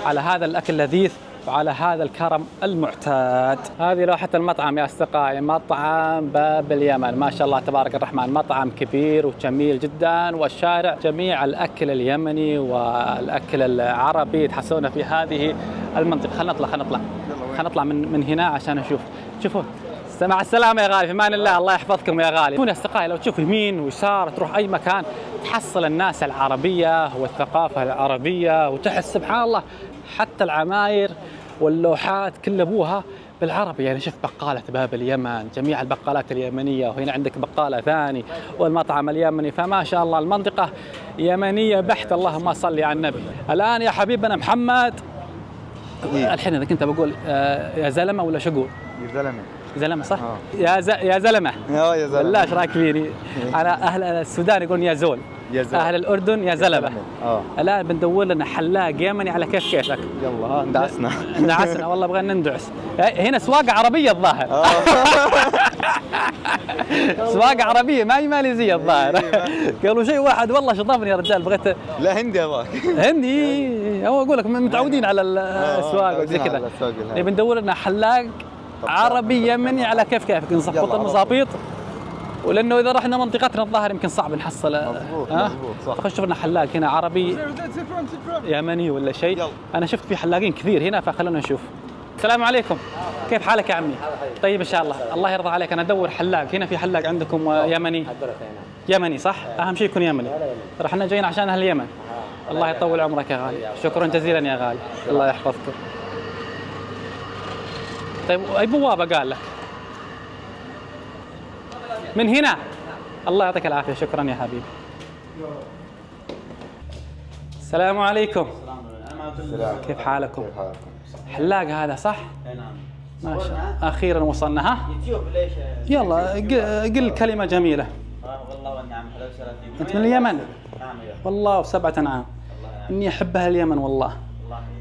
على هذا الأكل اللذيذ وعلى هذا الكرم المعتاد. هذه لوحة المطعم يا أصدقائي. مطعم باب اليمن ما شاء الله تبارك الرحمن. مطعم كبير وجميل جدا والشارع جميع الأكل اليمني والأكل العربي تحصلونه في هذه المنطقة. خلنا نطلع من هنا عشان نشوف. شوفوا مع السلامة يا غالي. في أمان الله. الله يحفظكم يا غالي. يا أصدقائي لو تشوف يمين ويسار تروح أي مكان تحصل الناس العربية والثقافة العربية وتحس سبحان الله حتى العماير واللوحات كل ابوها بالعربي. يعني شوف بقالة باب اليمن جميع البقالات اليمنية وهنا عندك بقالة ثاني والمطعم اليمني. فما شاء الله المنطقة يمنية بحت. اللهم صل على النبي. الآن يا حبيبنا محمد الحين إذا كنت بقول يا زلمة ولا شو أقول؟ يا زلمة صح؟ يا زلمة. يا زلمة. بالله ايش رايك فيني؟ أنا أهل السودان يقولون يا زول. أهل الأردن يا زلمة. الآن بندور لنا حلاق يمني على كيفك. يلا اندعسنا والله بغينا ندعس. هنا سواقة عربية الظاهر. سواقة عربية ما هي ماليزية الظاهر. قالوا شيء واحد والله شطفني يا رجال بغيت. لا هندي هذاك. هندي هو أقول لك متعودين على السواقة وزي كذا. بندور لنا حلاق عربي يمني على كيفك نظبط المظابيط. ولانه اذا رحنا منطقتنا الظاهر يمكن صعب نحصل. مضبوط صح. فخش لنا حلاق هنا عربي يمني ولا شيء. انا شفت في حلاقين كثير هنا فخلونا نشوف. السلام عليكم. كيف حالك يا عمي؟ طيب ان شاء الله. الله يرضى عليك، انا ادور حلاق. هنا في حلاق عندكم يمني؟ يمني صح؟ اهم شيء يكون يمني. ترى احنا جايين عشان اهل اليمن. الله يطول عمرك يا غالي. شكرا جزيلا يا غالي. الله يحفظكم. طيب اي بوابه قال لك؟ من هنا. الله يعطيك العافيه. شكرا يا حبيبي. السلام عليكم. كيف حالكم؟ حلاق هذا صح؟ نعم. ما شاء الله. اخيرا وصلنا. ها؟ يلا قل كلمه جميله. والله والنعم. انت من اليمن؟ والله وسبعة نعم. اني احب اهل اليمن والله.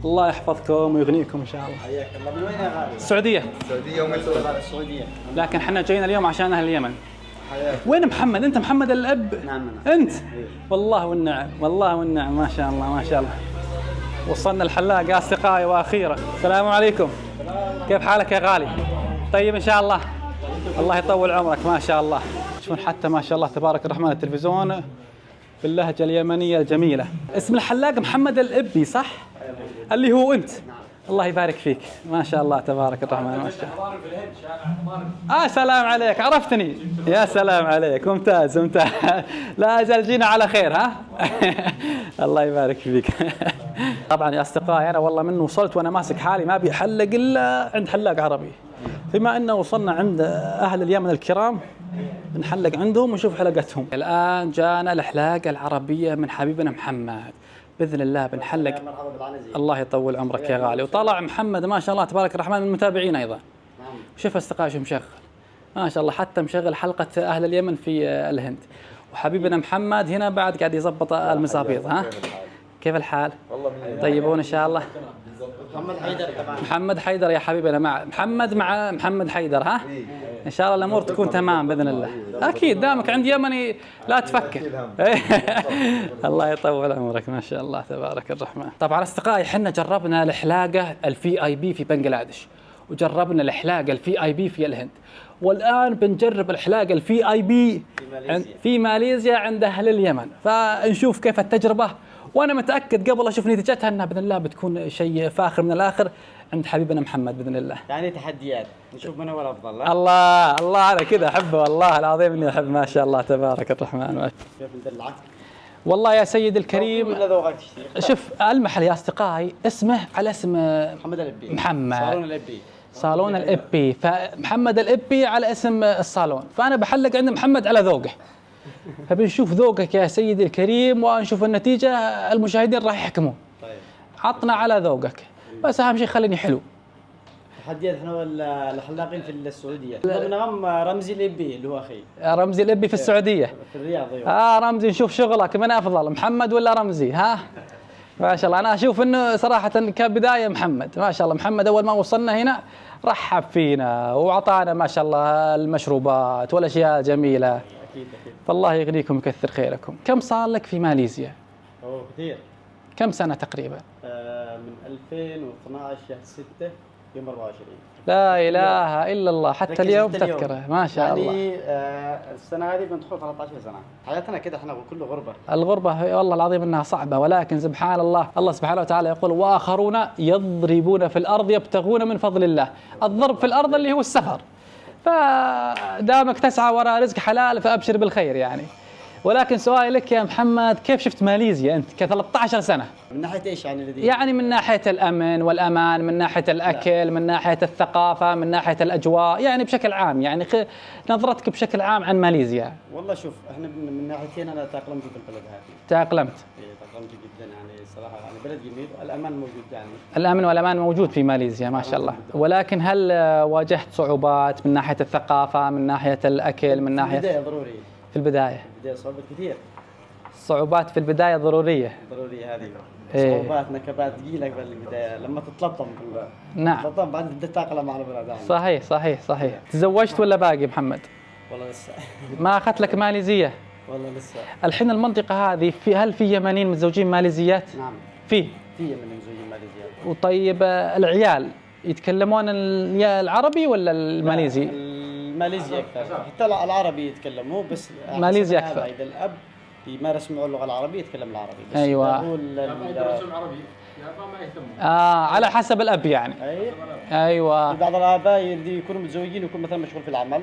الله يحفظكم ويغنيكم ان شاء الله. حياك الله. من وين يا غالي؟ السعوديه. السعوديه ومصر. السعوديه. لكن احنا جايين اليوم عشان اهل اليمن. وين محمد؟ انت محمد الاب؟ نعم. انت؟ والله والنعم، والله والنعم. ما شاء الله ما شاء الله. وصلنا الحلاق يا اصدقائي واخيرا. السلام عليكم. كيف حالك يا غالي؟ طيب ان شاء الله. الله يطول عمرك. ما شاء الله. شوفون حتى ما شاء الله تبارك الرحمن التلفزيون باللهجه اليمنيه الجميله. اسم الحلاق محمد الابي صح؟ اللي هو انت. الله يبارك فيك. ما شاء الله تبارك الرحمن. ما شاء الله. سلام عليك. عرفتني. يا سلام عليك. ممتاز ممتاز. لا أزال جينا على خير. ها. الله يبارك فيك. طبعا يا اصدقائي انا والله من وصلت وانا ماسك حالي ما ابي احلق الا عند حلاق عربي. بما انه وصلنا عند اهل اليمن الكرام بنحلق عندهم ونشوف حلقتهم. الان جانا الحلاقه العربيه من حبيبنا محمد. باذن الله بنحلق. الله يطول عمرك يا غالي. وطلع محمد ما شاء الله تبارك الرحمن من المتابعين ايضا. شوف اصدقائي شو مشغل. ما شاء الله حتى مشغل حلقه اهل اليمن في الهند. وحبيبنا محمد هنا بعد قاعد يظبط المزابيط. ها كيف الحال؟ طيبون ان شاء الله. محمد حيدر طبعا. محمد حيدر يا حبيبنا مع محمد حيدر. ها ان شاء الله الامور تكون تمام باذن الله. اكيد دامك عند يمني لا تفكر. الله يطول عمرك. ما شاء الله تبارك الرحمن. طبعا اصدقائي احنا جربنا الحلاقه الفي اي بي في بنغلاديش وجربنا الحلاقه الفي اي بي في الهند والان بنجرب الحلاقه الفي اي بي في ماليزيا عند اهل اليمن. فنشوف كيف التجربه وانا متاكد قبل اشوف نتيجتها انها باذن الله بتكون شيء فاخر من الاخر عند حبيبنا محمد باذن الله. يعني تحديات نشوف من هو الافضل. الله انا كذا احبه والله العظيم اني احب. ما شاء الله تبارك الرحمن. كيف ندلعك؟ والله يا سيد الكريم ذوقك شوف المحل يا اصدقائي اسمه على اسم محمد الابي. محمد صالون الابي. صالون الابي. فمحمد الابي على اسم الصالون. فانا بحلق عند محمد على ذوقه. فبنشوف ذوقك يا سيدي الكريم ونشوف النتيجه. المشاهدين راح يحكمون. طيب عطنا على ذوقك بس اهم شيء خليني حلو. تحديات احنا الحلاقين في السعوديه ضمنهم رمزي الابي اللي هو اخي. رمزي الابي في السعوديه في الرياض. ايوه رمزي نشوف شغلك من افضل محمد ولا رمزي؟ ها ما شاء الله. انا اشوف انه صراحه كبدايه محمد ما شاء الله. محمد اول ما وصلنا هنا رحب فينا وعطانا ما شاء الله المشروبات والاشياء جميله. اكيد. فالله يغنيكم ويكثر خيركم. كم صار لك في ماليزيا؟ كثير. كم سنه تقريبا؟ من 2012 شهر 6 يوم 24. لا اله الا الله. حتى اليوم تذكره ما شاء الله. يعني السنه هذه بندخل 13 سنه. حياتنا كده احنا كله غربه. الغربه والله العظيم انها صعبه ولكن سبحان الله. الله سبحانه وتعالى يقول واخرون يضربون في الارض يبتغون من فضل الله. الضرب في الارض اللي هو السفر. فدامك تسعى وراء رزق حلال فابشر بالخير يعني. ولكن سؤالي لك يا محمد كيف شفت ماليزيا انت ك13 سنه؟ من ناحيه ايش يعني يعني من ناحيه الامن والامان، من ناحيه الاكل، من ناحيه الثقافه، من ناحيه الاجواء، يعني بشكل عام يعني نظرتك بشكل عام عن ماليزيا. والله شوف احنا من ناحيتين انا تاقلمت في البلد هذه. تاقلمت؟ تاقلمت جدا يعني صراحه يعني بلد جميل والامان موجود يعني. الامن والامان موجود في ماليزيا ما شاء الله. ولكن هل واجهت صعوبات من ناحيه الثقافه، من ناحيه الاكل، من ناحيه؟ في البدايه ضروري. في البدايه صعوبات كثير. صعوبات في البدايه ضروريه هذه. إيه. صعوبات نكبات ثقيله في البدايه لما تتلطم نعم تتلطم بعد تبدا تتاقلم على البلد. صحيح. تزوجت ولا باقي محمد؟ والله لسه. ما اخذت لك ماليزيه؟ والله لسه. الحين المنطقه هذه هل في يمنيين متزوجين ماليزيات؟ نعم في يمنيين متزوجين ماليزيات. وطيب العيال يتكلمون العربي ولا الماليزي؟ الماليزي اكثر. حتى العربي يتكلموا بس ماليزي اكثر. اذا الاب يمارس معه اللغه العربيه يتكلم العربي. بس أيوة. هو على حسب الاب يعني. ايوه. بعض الاباء اللي يكونوا متزوجين ويكون مثلا مشغول في العمل،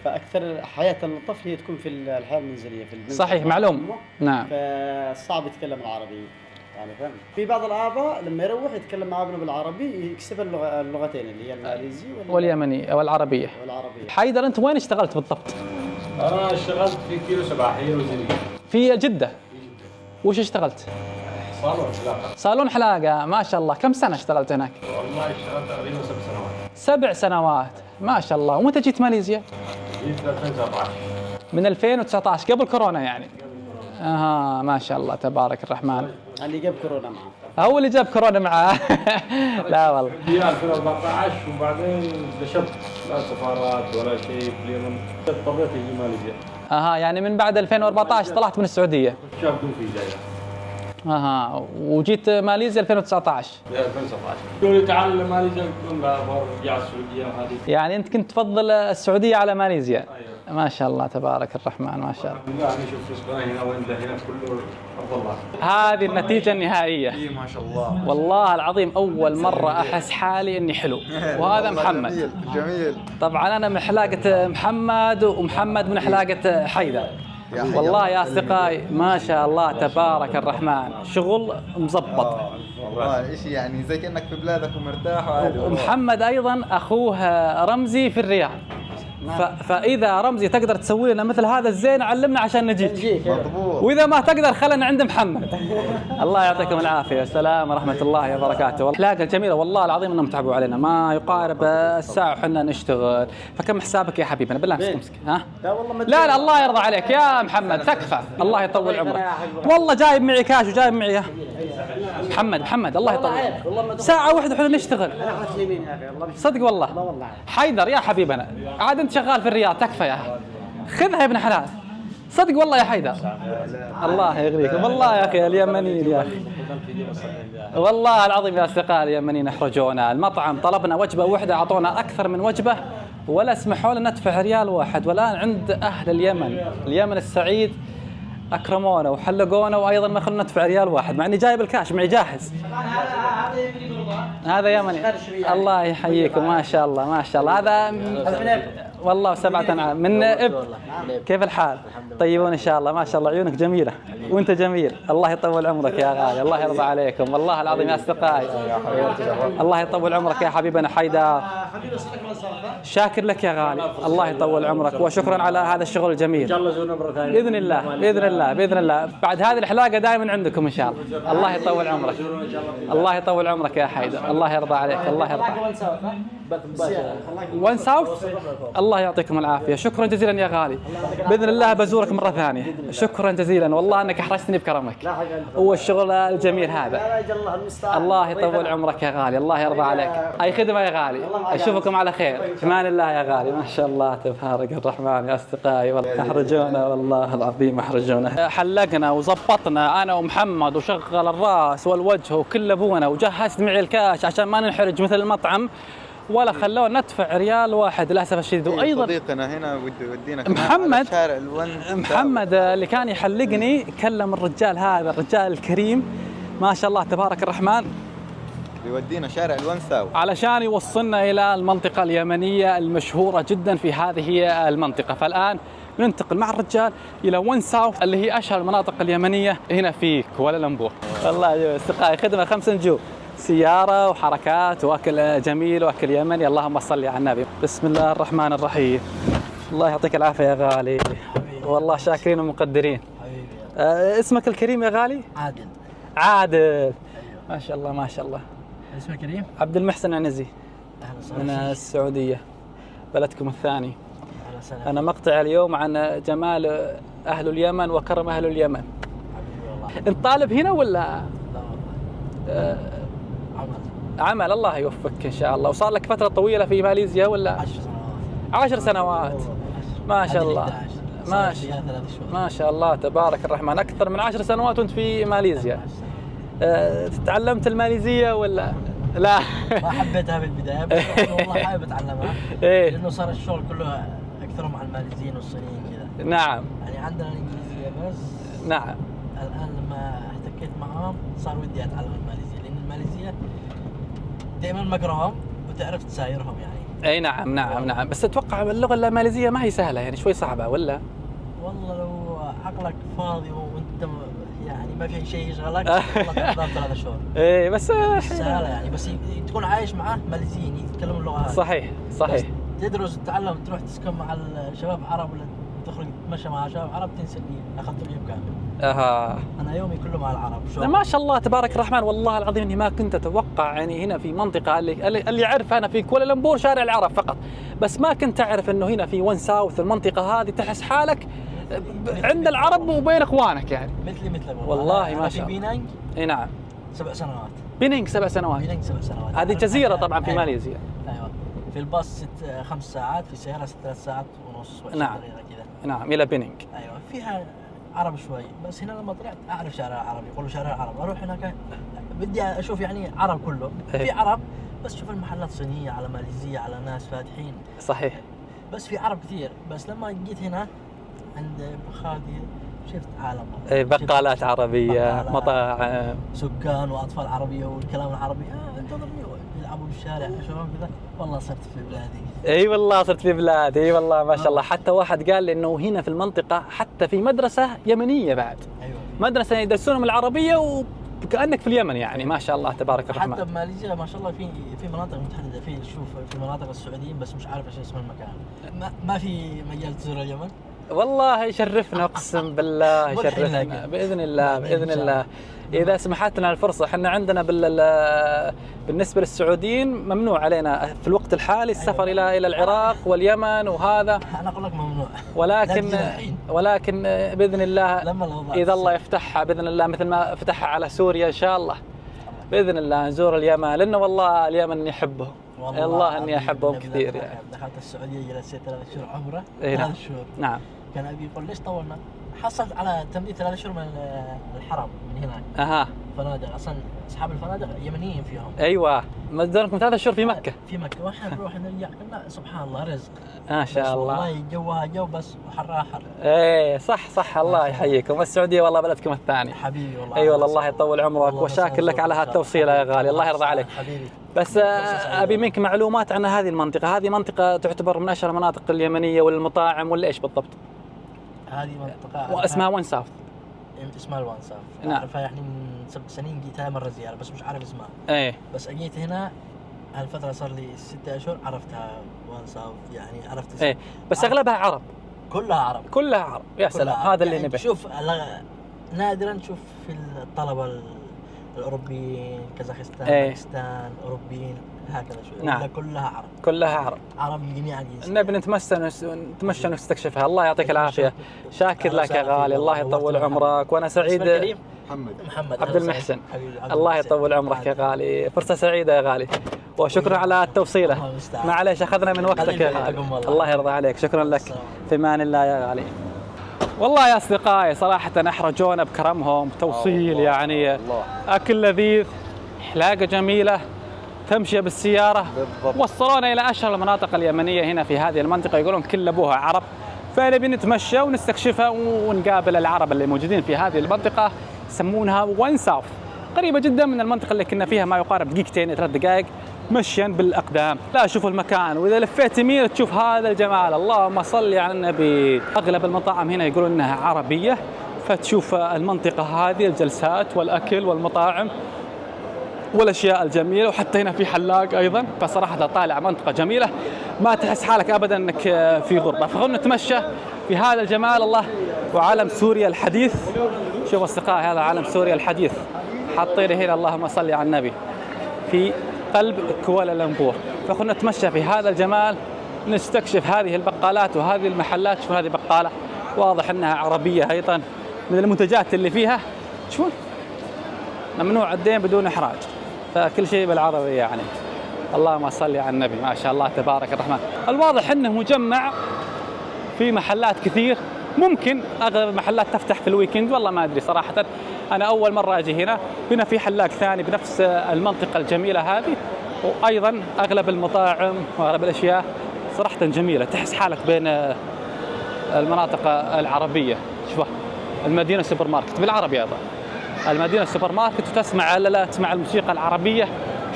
فاكثر حياه الطفل هي تكون في الحياه المنزليه في المنزل. صحيح معلوم. نعم. فصعب يتكلم العربي يعني فهمت. في بعض الاباء لما يروح يتكلم مع ابنه بالعربي يكسب اللغتين اللي هي الماليزي واليمني والعربية. حيدر انت وين اشتغلت بالضبط؟ انا اشتغلت في كيلو سباحين وزرية في جدة. وش اشتغلت؟ صالون حلاقة. صالون حلاقة، ما شاء الله. كم سنة اشتغلت هناك؟ والله اشتغلت تقريبا 7 سنوات. 7 سنوات، ما شاء الله. ومتى جيت ماليزيا؟ جيت 2019. من 2019 قبل كورونا يعني. ما شاء الله تبارك الرحمن. اللي جاب كورونا معه. هو اللي جاب كورونا معاه. لا والله. في 2014 وبعدين دشبت لا سفارات ولا شيء في اليمن، اضطريت اجي ماليزيا. يعني من بعد 2014 طلعت من السعودية. شاب دوفي جاي. وجيت ماليزيا 2019. 2019. قالوا لي تعال ماليزيا، قلت لا برجع السعودية وهذه. يعني انت كنت تفضل السعودية على ماليزيا؟ ما شاء الله تبارك الرحمن، ما شاء الله. لا انا اشوف اسبانيا هنا وين هنا كله ارض الله. هذه النتيجة النهائية. اي ما شاء الله. والله العظيم أول مرة أحس حالي إني حلو. وهذا محمد. جميل جميل. طبعا أنا من حلاقة محمد ومحمد من حلاقة حيدر. والله يا أصدقائي ما شاء الله تبارك الرحمن، شغل مزبط. والله شيء يعني زي كأنك في بلادك ومرتاح وعادي. ومحمد أيضا أخوه رمزي في الرياض. فإذا رمزي تقدر تسوي لنا مثل هذا الزين علمنا عشان نجيك. مضبوط. وإذا ما تقدر خلنا عند محمد. الله يعطيكم العافية. السلام ورحمة الله وبركاته. الحلاقة الجميلة والله العظيم انهم تعبوا علينا، ما يقارب الساعة وحنا نشتغل. فكم حسابك يا حبيبنا؟ بالله امسك. ها؟ لا الله يرضى عليك يا محمد، تكفى. الله يطول عمرك. والله جايب معي كاش وجايب معي محمد الله يطول. ساعة واحدة وحنا نشتغل. صدق والله. حيدر يا حبيبنا، عاد انت شغال في الرياض، تكفى يا أخي. خذها يا ابن حلال. صدق والله يا حيدر. الله يغريكم والله يا اخي اليمنيين يا اخي. والله العظيم يا اصدقاء اليمنيين احرجونا. المطعم طلبنا وجبه واحده اعطونا اكثر من وجبه ولا سمحوا لنا ندفع ريال واحد. والان عند اهل اليمن السعيد اكرمونا وحلقونا وايضا ما خلونا ندفع ريال واحد، مع اني جايب الكاش معي جاهز. هذا يمني. الله يحييكم ما شاء الله ما شاء الله. هذا والله 7 أنعام من كيف الحال؟ طيبون ان شاء الله ما شاء الله. عيونك جميله وانت جميل. الله يطول عمرك يا غالي. الله يرضى عليكم والله العظيم يا اصدقائي. الله يطول عمرك يا حبيبنا حيدر. شاكر لك يا غالي. الله يطول عمرك وشكرا على هذا الشغل الجميل. ان شاء الله زورنا مره ثانيه باذن الله باذن الله باذن الله. بعد هذه الحلاقه دائما عندكم ان شاء الله. الله يطول عمرك. الله يطول عمرك يا حيدر. الله يرضى عليك. الله يرضى. وين ساوث؟ الله يعطيكم العافيه. شكرا جزيلا يا غالي. باذن الله بزورك مره ثانيه. شكرا جزيلا والله انك احرجتني بكرمك. هو الشغل الجميل هذا. الله يطول عمرك يا غالي. الله يرضى عليك. اي خدمه يا غالي. اشوفكم على خير. في امان الله يا غالي. ما شاء الله تبارك الرحمن يا اصدقائي. والله احرجونا والله العظيم احرجونا. حلقنا وزبطنا انا ومحمد وشغل الراس والوجه وكل ابونا وجهزت معي الكاش عشان ما ننحرج مثل المطعم، ولا خلونا ندفع ريال واحد للاسف الشديد. وايضا صديقنا هنا ودينا محمد شارع الون. محمد اللي كان يحلقني كلم الرجال هذا الرجال الكريم ما شاء الله تبارك الرحمن يودينا شارع الونساو علشان يوصلنا الى المنطقه اليمنيه المشهوره جدا في هذه المنطقه. فالان ننتقل مع الرجال الى ون ساوث اللي هي اشهر المناطق اليمنيه هنا في كوالالمبور. والله يا اصدقائي خدمه 5 نجوم، سيارة وحركات وأكل جميل وأكل يمني. اللهم صل على النبي. بسم الله الرحمن الرحيم. الله يعطيك العافية يا غالي. والله شاكرين ومقدرين. اسمك الكريم يا غالي؟ عادل. ما شاء الله ما شاء الله. اسمك كريم؟ عبد المحسن عنزي من السعودية، بلدكم الثاني. أنا مقطع اليوم عن جمال أهل اليمن وكرم أهل اليمن. أنت طالب هنا ولا؟ عمل. الله يوفقك إن شاء الله. وصار لك فترة طويلة في ماليزيا ولا؟ 10 سنوات. ما شاء الله ما شاء الله تبارك الرحمن. أكثر من 10 سنوات وأنت في ماليزيا. تعلمت الماليزية ولا؟ لا ما حبيتها بالبداية بس والله حابب أتعلمها. لأنه صار الشغل كله أكثر مع الماليزيين والصينيين كذا. نعم. يعني عندنا الإنجليزية بس نعم. الان لما احتكيت معهم صار ودي اتعلم الماليزيه، لان الماليزيه دائما مقرهم وتعرف تسايرهم يعني. اي نعم نعم نعم، بس اتوقع اللغه الماليزيه ما هي سهله يعني، شوي صعبه ولا؟ والله لو عقلك فاضي وانت يعني ما في شيء يشغلك والله تقدر 3 شهور. اي بس سهله يعني، بس تكون عايش معاه ماليزيين يتكلموا اللغه هذه. صحيح صحيح. تدرس وتتعلم تروح تسكن مع الشباب عرب ولا تخرج تتمشى مع شباب عرب تنسى اني اخذت اليوم كامل. انا يومي كله مع العرب. ما شاء الله تبارك الرحمن، والله العظيم اني ما كنت اتوقع يعني هنا في منطقه اللي اعرف انا في كوالالمبور شارع العرب فقط، بس ما كنت اعرف انه هنا في ون ساوث المنطقه هذه تحس حالك عند العرب وبين اخوانك يعني. مثلك والله ما شاء الله. في بينانج. اي نعم. 7 سنوات. بينانج 7 سنوات. بينانج 7 سنوات. هذه جزيره طبعا في ماليزيا. ايوه. في الباص 5 ساعات، في السياره 3 ساعات ونص. نعم. كذا. نعم الى بينانج. ايوه فيها عرب شوي، بس هنا لما طلعت اعرف شارع العرب، يقولوا شارع العرب، اروح هناك بدي اشوف يعني عرب كله، في عرب بس شوف المحلات صينيه على ماليزيه على ناس فاتحين. صحيح. بس في عرب كثير، بس لما جيت هنا عند بخادي شفت عالم. بقالات عربيه، مطاعم، سكان واطفال عربيه والكلام العربي. انتظرني يلعبوا بالشارع اشوفهم كذا، والله صرت في بلادي. اي والله صرت في بلاد، اي والله ما شاء الله. حتى واحد قال لي انه هنا في المنطقه حتى في مدرسه يمنيه بعد. ايوه. مدرسه يدرسونهم العربيه وكانك في اليمن يعني، ما شاء الله تبارك الرحمن. حتى بماليزيا ما شاء الله في مناطق متحدده، في مناطق السعوديين، بس مش عارف ايش اسم المكان. ما في مجال تزور اليمن. والله يشرفنا اقسم بالله يشرفنا باذن الله باذن الله اذا سمحت لنا الفرصه. احنا عندنا بالنسبه للسعوديين ممنوع علينا في الوقت الحالي السفر الى العراق واليمن وهذا. انا اقول لك ممنوع، ولكن باذن الله لما اذا الله يفتحها باذن الله مثل ما فتحها على سوريا ان شاء الله باذن الله نزور اليمن، لانه والله اليمن يحبه والله اني احبهم كثير يعني. دخلت السعوديه جلست 3 شهور عمره. 3 شهور. نعم. كان ابي يقول ليش طولنا؟ حصلت على تمديد 3 شهور من الحرم من هناك. فنادق اصلا اصحاب الفنادق يمنيين فيهم. ايوه مدركم 3 شهور في مكه. في مكه واحنا نروح نرجع قلنا سبحان الله رزق. ما شاء الله. والله جوها جو بس وحرها حر. ايه صح الله يحييكم. السعوديه والله بلدكم الثاني. حبيبي والله. اي والله الله يطول عمرك وشاكر لك على هالتوصيله يا غالي، الله يرضى عليك. حبيبي. بس ابي منك معلومات عن هذه المنطقه، هذه منطقه تعتبر من اشهر المناطق اليمنيه والمطاعم ولا ايش بالضبط؟ هذه منطقه واسمها ون ساوث. اسمها الوان ساوث. نعم. اعرفها يعني من 7 سنين جيتها مره زياره بس مش عارف اسمها. ايه. بس اجيت هنا هالفتره صار لي 6 اشهر عرفتها وان ساوث يعني عرفت اسمها. ايه بس اغلبها عرب. كلها عرب. كلها عرب يا سلام هذا اللي يعني نبي. شوف نادرا تشوف في الطلبه الاوروبيين كازاخستان باكستان اوروبيين هكذا شوي. نعم. كلها عرب. كلها عرب. عرب جميع الجنسيات. نبي نتمشى ونستكشفها. الله يعطيك العافيه. شاكر لك يا غالي، الله يطول عمرك وانا سعيد. محمد عبد المحسن. الله يطول عمرك يا غالي، فرصه سعيده يا غالي وشكرا على التوصيله. معليش اخذنا من وقتك يا غالي. الله يرضى عليك، شكرا لك. في امان الله يا غالي. والله يا اصدقائي صراحه احرجونا بكرمهم، توصيل يعني اكل لذيذ، حلاقه جميله، تمشي بالسياره. وصلونا الى اشهر المناطق اليمنيه هنا في هذه المنطقه، يقولون كل ابوها عرب، فنبي نتمشى ونستكشفها ونقابل العرب اللي موجودين في هذه المنطقه. يسمونها ون ساوث، قريبه جدا من المنطقه اللي كنا فيها، ما يقارب 2 3 دقائق مشيا بالاقدام. لا شوفوا المكان، واذا لفيت يمين تشوف هذا الجمال. اللهم صل على النبي. اغلب المطاعم هنا يقولون انها عربيه، فتشوف المنطقه هذه الجلسات والاكل والمطاعم والاشياء الجميله، وحتى هنا في حلاق ايضا. فصراحه طالع منطقه جميله، ما تحس حالك ابدا انك في غربه. فخلونا نتمشى في هذا الجمال. الله وعالم سوريا الحديث. شوفوا اصدقائي هذا عالم سوريا الحديث، حاطين هنا اللهم صل على النبي في قلب كوالالمبور. فخلونا نتمشى في هذا الجمال، نستكشف هذه البقالات وهذه المحلات. شوفوا هذه بقاله واضح انها عربيه ايضا، من المنتجات اللي فيها شوفوا ممنوع الدين بدون احراج، فكل شيء بالعربي يعني. اللهم صل على النبي، ما شاء الله تبارك الرحمن. الواضح انه مجمع في محلات كثير، ممكن اغلب المحلات تفتح في الويكند، والله ما ادري صراحه. انا اول مره اجي هنا. هنا في حلاق ثاني بنفس المنطقه الجميله هذه، وايضا اغلب المطاعم واغلب الاشياء صراحه جميله، تحس حالك بين المناطق العربيه. شوف المدينة سوبر ماركت بالعربي أيضا. المدينة سوبر ماركت، وتسمع لا تسمع الموسيقى العربية.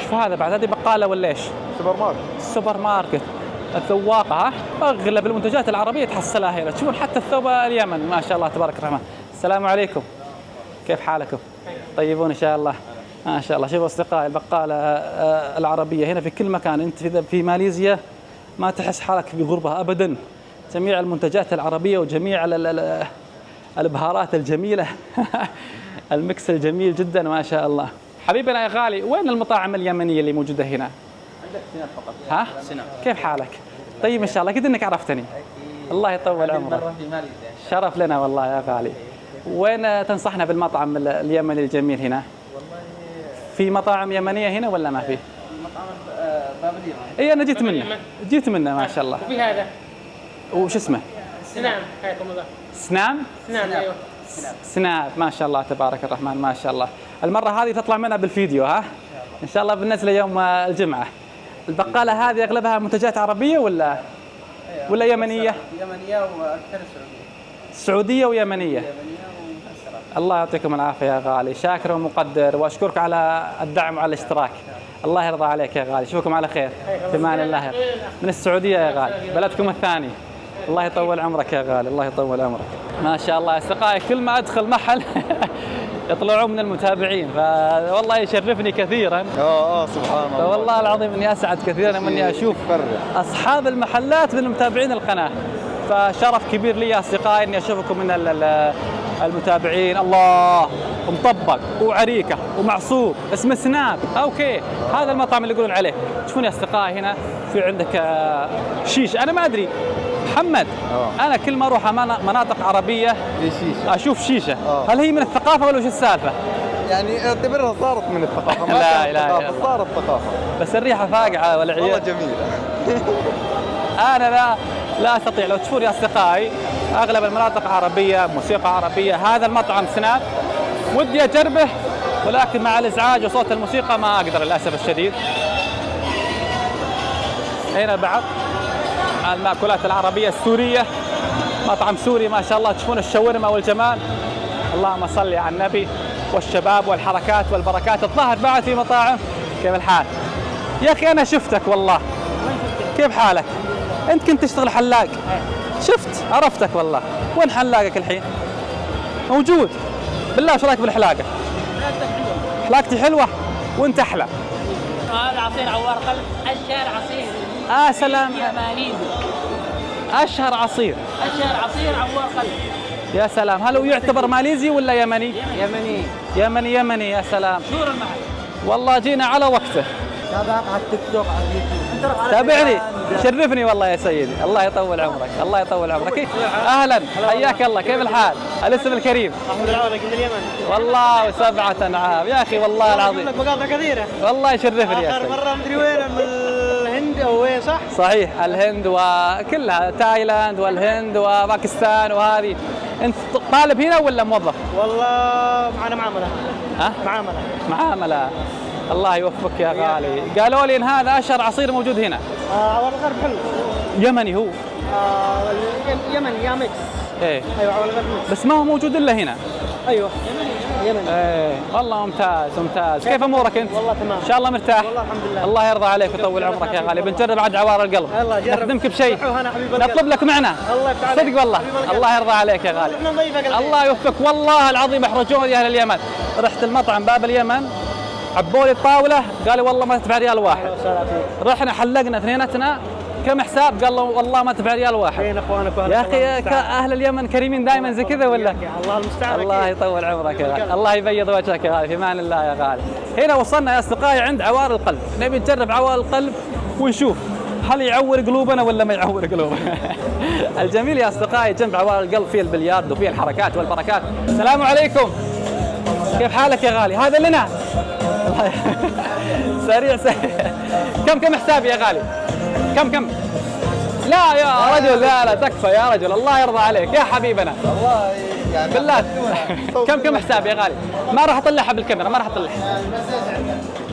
شوف هذا بعد، هذه بقالة ولا ايش؟ سوبر ماركت. السوبر ماركت، الذواقة، ها؟ أغلب المنتجات العربية تحصلها هنا. تشوفون حتى الثوب اليمن ما شاء الله تبارك الرحمن. السلام عليكم، كيف حالكم؟ طيبون إن شاء الله. ما شاء الله. شوفوا أصدقائي البقالة العربية هنا في كل مكان. أنت في ماليزيا ما تحس حالك بغربة أبدا. جميع المنتجات العربية وجميع البهارات الجميلة المكس الجميل جدا ما شاء الله. حبيبنا يا غالي، وين المطاعم اليمنية اللي موجودة هنا؟ عندك سناب فقط. ها؟ سناب. كيف حالك؟ طيب إن شاء الله، أكيد إنك عرفتني. الله يطول عمرك. في ماليزيا. شرف لنا والله يا غالي. وين تنصحنا بالمطعم اليمني الجميل هنا؟ في مطاعم يمنية هنا ولا ما في؟ مطعم باب اليمن. اي انا جيت منه ما شاء الله. وفي هذا وش اسمه؟ سنام، حياكم الله. سنام؟ سنام، ايوه. سناب ما شاء الله تبارك الرحمن ما شاء الله. المرة هذه تطلع منها بالفيديو، ها؟ ان شاء الله بننزله يوم الجمعة. البقالة هذه اغلبها منتجات عربية ولا يمنية؟ يمنية واكثر سعودية. سعودية ويمنية. الله يعطيكم العافية يا غالي، شاكر ومقدر، واشكرك على الدعم وعلى الاشتراك. الله يرضى عليك يا غالي، اشوفكم على خير في امان الله. من السعودية يا غالي، بلدكم الثاني. الله يطول عمرك يا غالي، الله يطول عمرك. ما شاء الله يا اصدقائي، كل ما ادخل محل يطلعون من المتابعين، فوالله يشرفني كثيرا. سبحان الله. فوالله العظيم اني اسعد كثيرا اني اشوف اصحاب المحلات من متابعين القناة. فشرف كبير لي يا اصدقائي اني اشوفكم من المتابعين. الله، مطبق وعريكه ومعصوب، اسمه سناب. اوكي، هذا المطعم اللي يقولون عليه. تشوفون يا اصدقائي هنا في عندك شيش. انا ما ادري محمد، انا كل ما اروح مناطق عربيه اشوف شيشه. هل هي من الثقافه ولا وش السالفه؟ يعني اعتبرها صارت من الثقافه. ما لا كانت لا ثقافة، صارت ثقافه. بس الريحه فاقعه والعيال. والله جميله. انا لا استطيع. لو تشوفون يا اصدقائي اغلب المناطق عربيه، موسيقى عربيه. هذا المطعم سناب ودي اجربه، ولكن مع الازعاج وصوت الموسيقى ما اقدر للاسف الشديد. هنا بعد المأكولات العربيه السوريه، مطعم سوري ما شاء الله. تشوفون الشاورما والجمال، اللهم صل على النبي، والشباب والحركات والبركات. الظاهر بعد في مطاعم. كيف الحال يا اخي؟ انا شفتك والله. كيف حالك؟ انت كنت تشتغل حلاق؟ شفت عرفتك والله. وين حلاقك الحين؟ موجود. بالله شو رايك بالحلاقه؟ حلاقتي حلوه وانت احلى. هذا عصير عوار قلب، اشهر عصير. سلام. ماليزي. اشهر عصير. اشهر عصير عوار قلب. يا سلام. هل هو يعتبر ماليزي ولا يمني؟ يمني. يمني. يا سلام. شهور المحل. والله جينا على وقته. تابعك على التيك توك على اليوتيوب. تابعني، شرفني والله يا سيدي. الله يطول عمرك، الله يطول عمرك. اهلا، حياك الله. كيف الحال؟ الاسم الكريم؟ محمود العوضي من اليمن. والله وسبعة أنعام يا اخي، والله العظيم. لك مقاطع كثيره. والله يشرفني يا اخر سيدي. مره مدري وين، من الهند او وين، صح؟ صحيح، الهند وكلها، تايلاند والهند وباكستان وهذه. انت طالب هنا ولا موظف؟ والله معنا معامله. ها؟ معامله. الله يوفقك يا غالي. قالوا لي ان هذا اشهر عصير موجود هنا. عوار الغرب حلو. يمني هو؟ يمني يا ميكس. ايه ايوه عوار الغرب ميكس. بس ما هو موجود الا هنا. ايوه يمني. ايه والله ممتاز ممتاز. كيف امورك انت؟ والله تمام. ان شاء الله مرتاح؟ والله الحمد لله. الله يرضى عليك ويطول عمرك يا غالي. بنجرب عاد عوار القلب. الله جرب. نخدمك بشيء. نطلب لك معنا. الله يفتح عليك. صدق والله. الله يرضى عليك يا غالي. احنا نضيفك. الله يوفقك. والله العظيم احرجوني اهل اليمن. رحت المطعم باب اليمن، عبوا لي الطاوله، قالوا والله ما تدفع ريال واحد. رحنا حلقنا اثنيناتنا، كم حساب؟ قال له والله ما تدفع ريال واحد. فين اخوانك يا اخي اهل اليمن كريمين دائما زي كذا ولا؟ الله المستعان. الله يطول عمرك يا غالي، الله يبيض وجهك يا غالي، في امان الله يا غالي. هنا وصلنا يا اصدقائي عند عوار القلب، نبي نجرب عوار القلب ونشوف هل يعور قلوبنا ولا ما يعور قلوبنا. الجميل يا اصدقائي جنب عوار القلب فيه البلياردو وفيه الحركات والبركات. السلام عليكم، كيف حالك يا غالي؟ هذا لنا. سريع سريع. كم حسابي يا غالي؟ كم؟ لا يا رجل، لا تكفى يا رجل، الله يرضى عليك يا حبيبنا. والله يعني بالله. كم حسابي يا غالي؟ ما راح اطلعها بالكاميرا، ما راح اطلعها.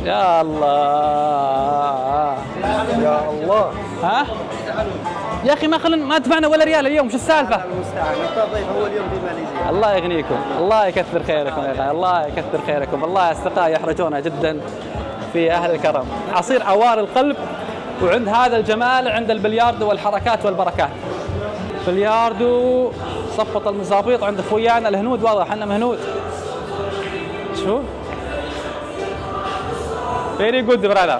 يا الله يا الله. ها؟ يا اخي ما دفعنا ولا ريال اليوم، شو السالفه؟ المستعان، انت ضيف اول يوم في ماليزيا. الله يغنيكم، الله يكثر خيركم يا اخي، الله يكثر خيركم، والله يا اصدقائي يحرجونا جدا في اهل الكرم. عصير عوار القلب، وعند هذا الجمال عند البلياردو والحركات والبركات. بلياردو صفط المزابيط عند اخويانا الهنود، واضح انهم هنود. شو؟ Very good brother.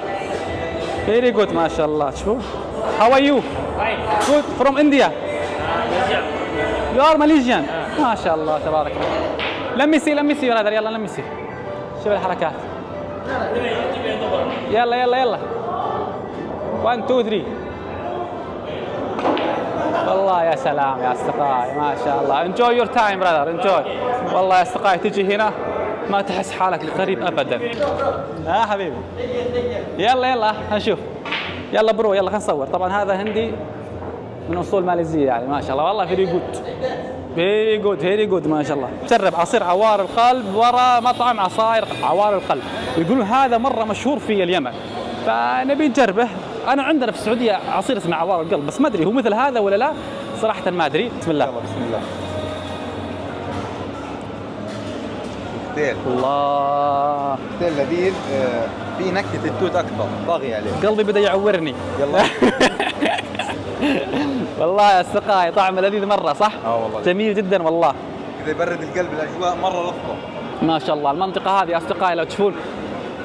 Very good ما شاء الله. شو؟ How are you? Good from India. You are Malaysian. ما شاء الله تبارك الله. Let me see brother. يلا let me see. شوف الحركات. يلا 1 2 3. والله يا سلام يا اصدقائي ما شاء الله. Enjoy your time brother. Enjoy. والله يا اصدقائي تجي هنا ما تحس حالك غريب ابدا. حبيبي. يلا هنشوف. يلا برو يلا خلينا نصور. طبعا هذا هندي من اصول ماليزيه يعني ما شاء الله، والله فيري جود ما شاء الله. جرب عصير عوار القلب ورا مطعم عصائر عوار القلب، يقولون هذا مره مشهور في اليمن، فنبي نجربه. انا عندنا في السعوديه عصير اسمه عوار القلب، بس ما ادري هو مثل هذا ولا لا، صراحه ما ادري. بسم الله. كوكتيل. الله كوكتيل لذيذ، في نكهه التوت اكثر، طاغي عليه. قلبي بدا يعورني. يلا. والله يا اصدقائي طعمه لذيذ مره صح؟ والله جميل جدا والله. كذا يبرد القلب، الاجواء مره لطيفه. ما شاء الله. المنطقه هذه يا اصدقائي لو تشوفون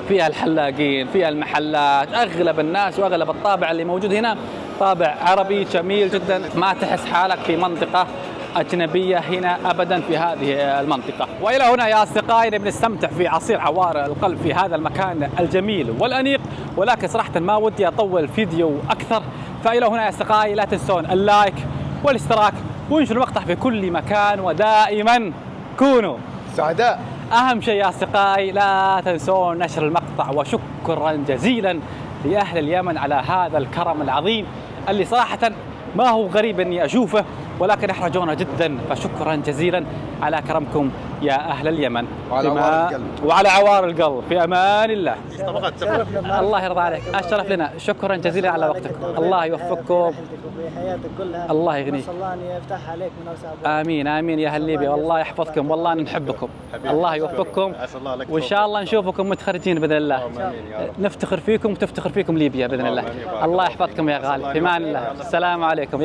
فيها الحلاقين، فيها المحلات، اغلب الناس واغلب الطابع اللي موجود هنا طابع عربي جميل جدا، ما تحس حالك في منطقه أجنبية هنا أبدا في هذه المنطقة. وإلى هنا يا أصدقائي بنستمتع في عصير عوار القلب في هذا المكان الجميل والأنيق، ولكن صراحة ما ودي أطول الفيديو أكثر، فإلى هنا يا أصدقائي لا تنسون اللايك والاشتراك وانشروا المقطع في كل مكان، ودائما كونوا سعداء. أهم شيء يا أصدقائي لا تنسون نشر المقطع، وشكرا جزيلا لأهل اليمن على هذا الكرم العظيم اللي صراحة ما هو غريب أني أشوفه، ولكن يحرجونا جدا، فشكرا جزيلا على كرمكم يا أهل اليمن وعلى عوار القلب. في أمان الله. الله يرضى عليك، الشرف لنا، شكرا جزيلا على وقتكم، الله يوفقكم في حياتك كلها، الله يغنيك. الله أن يفتح عليك من أوسع أبواب. آمين يا أهل ليبيا، والله يحفظكم، والله نحبكم، الله يوفقكم، وإن شاء الله نشوفكم متخرجين بإذن الله، نفتخر فيكم وتفتخر فيكم ليبيا بإذن الله. الله يحفظكم يا غالي، في أمان الله، السلام عليكم.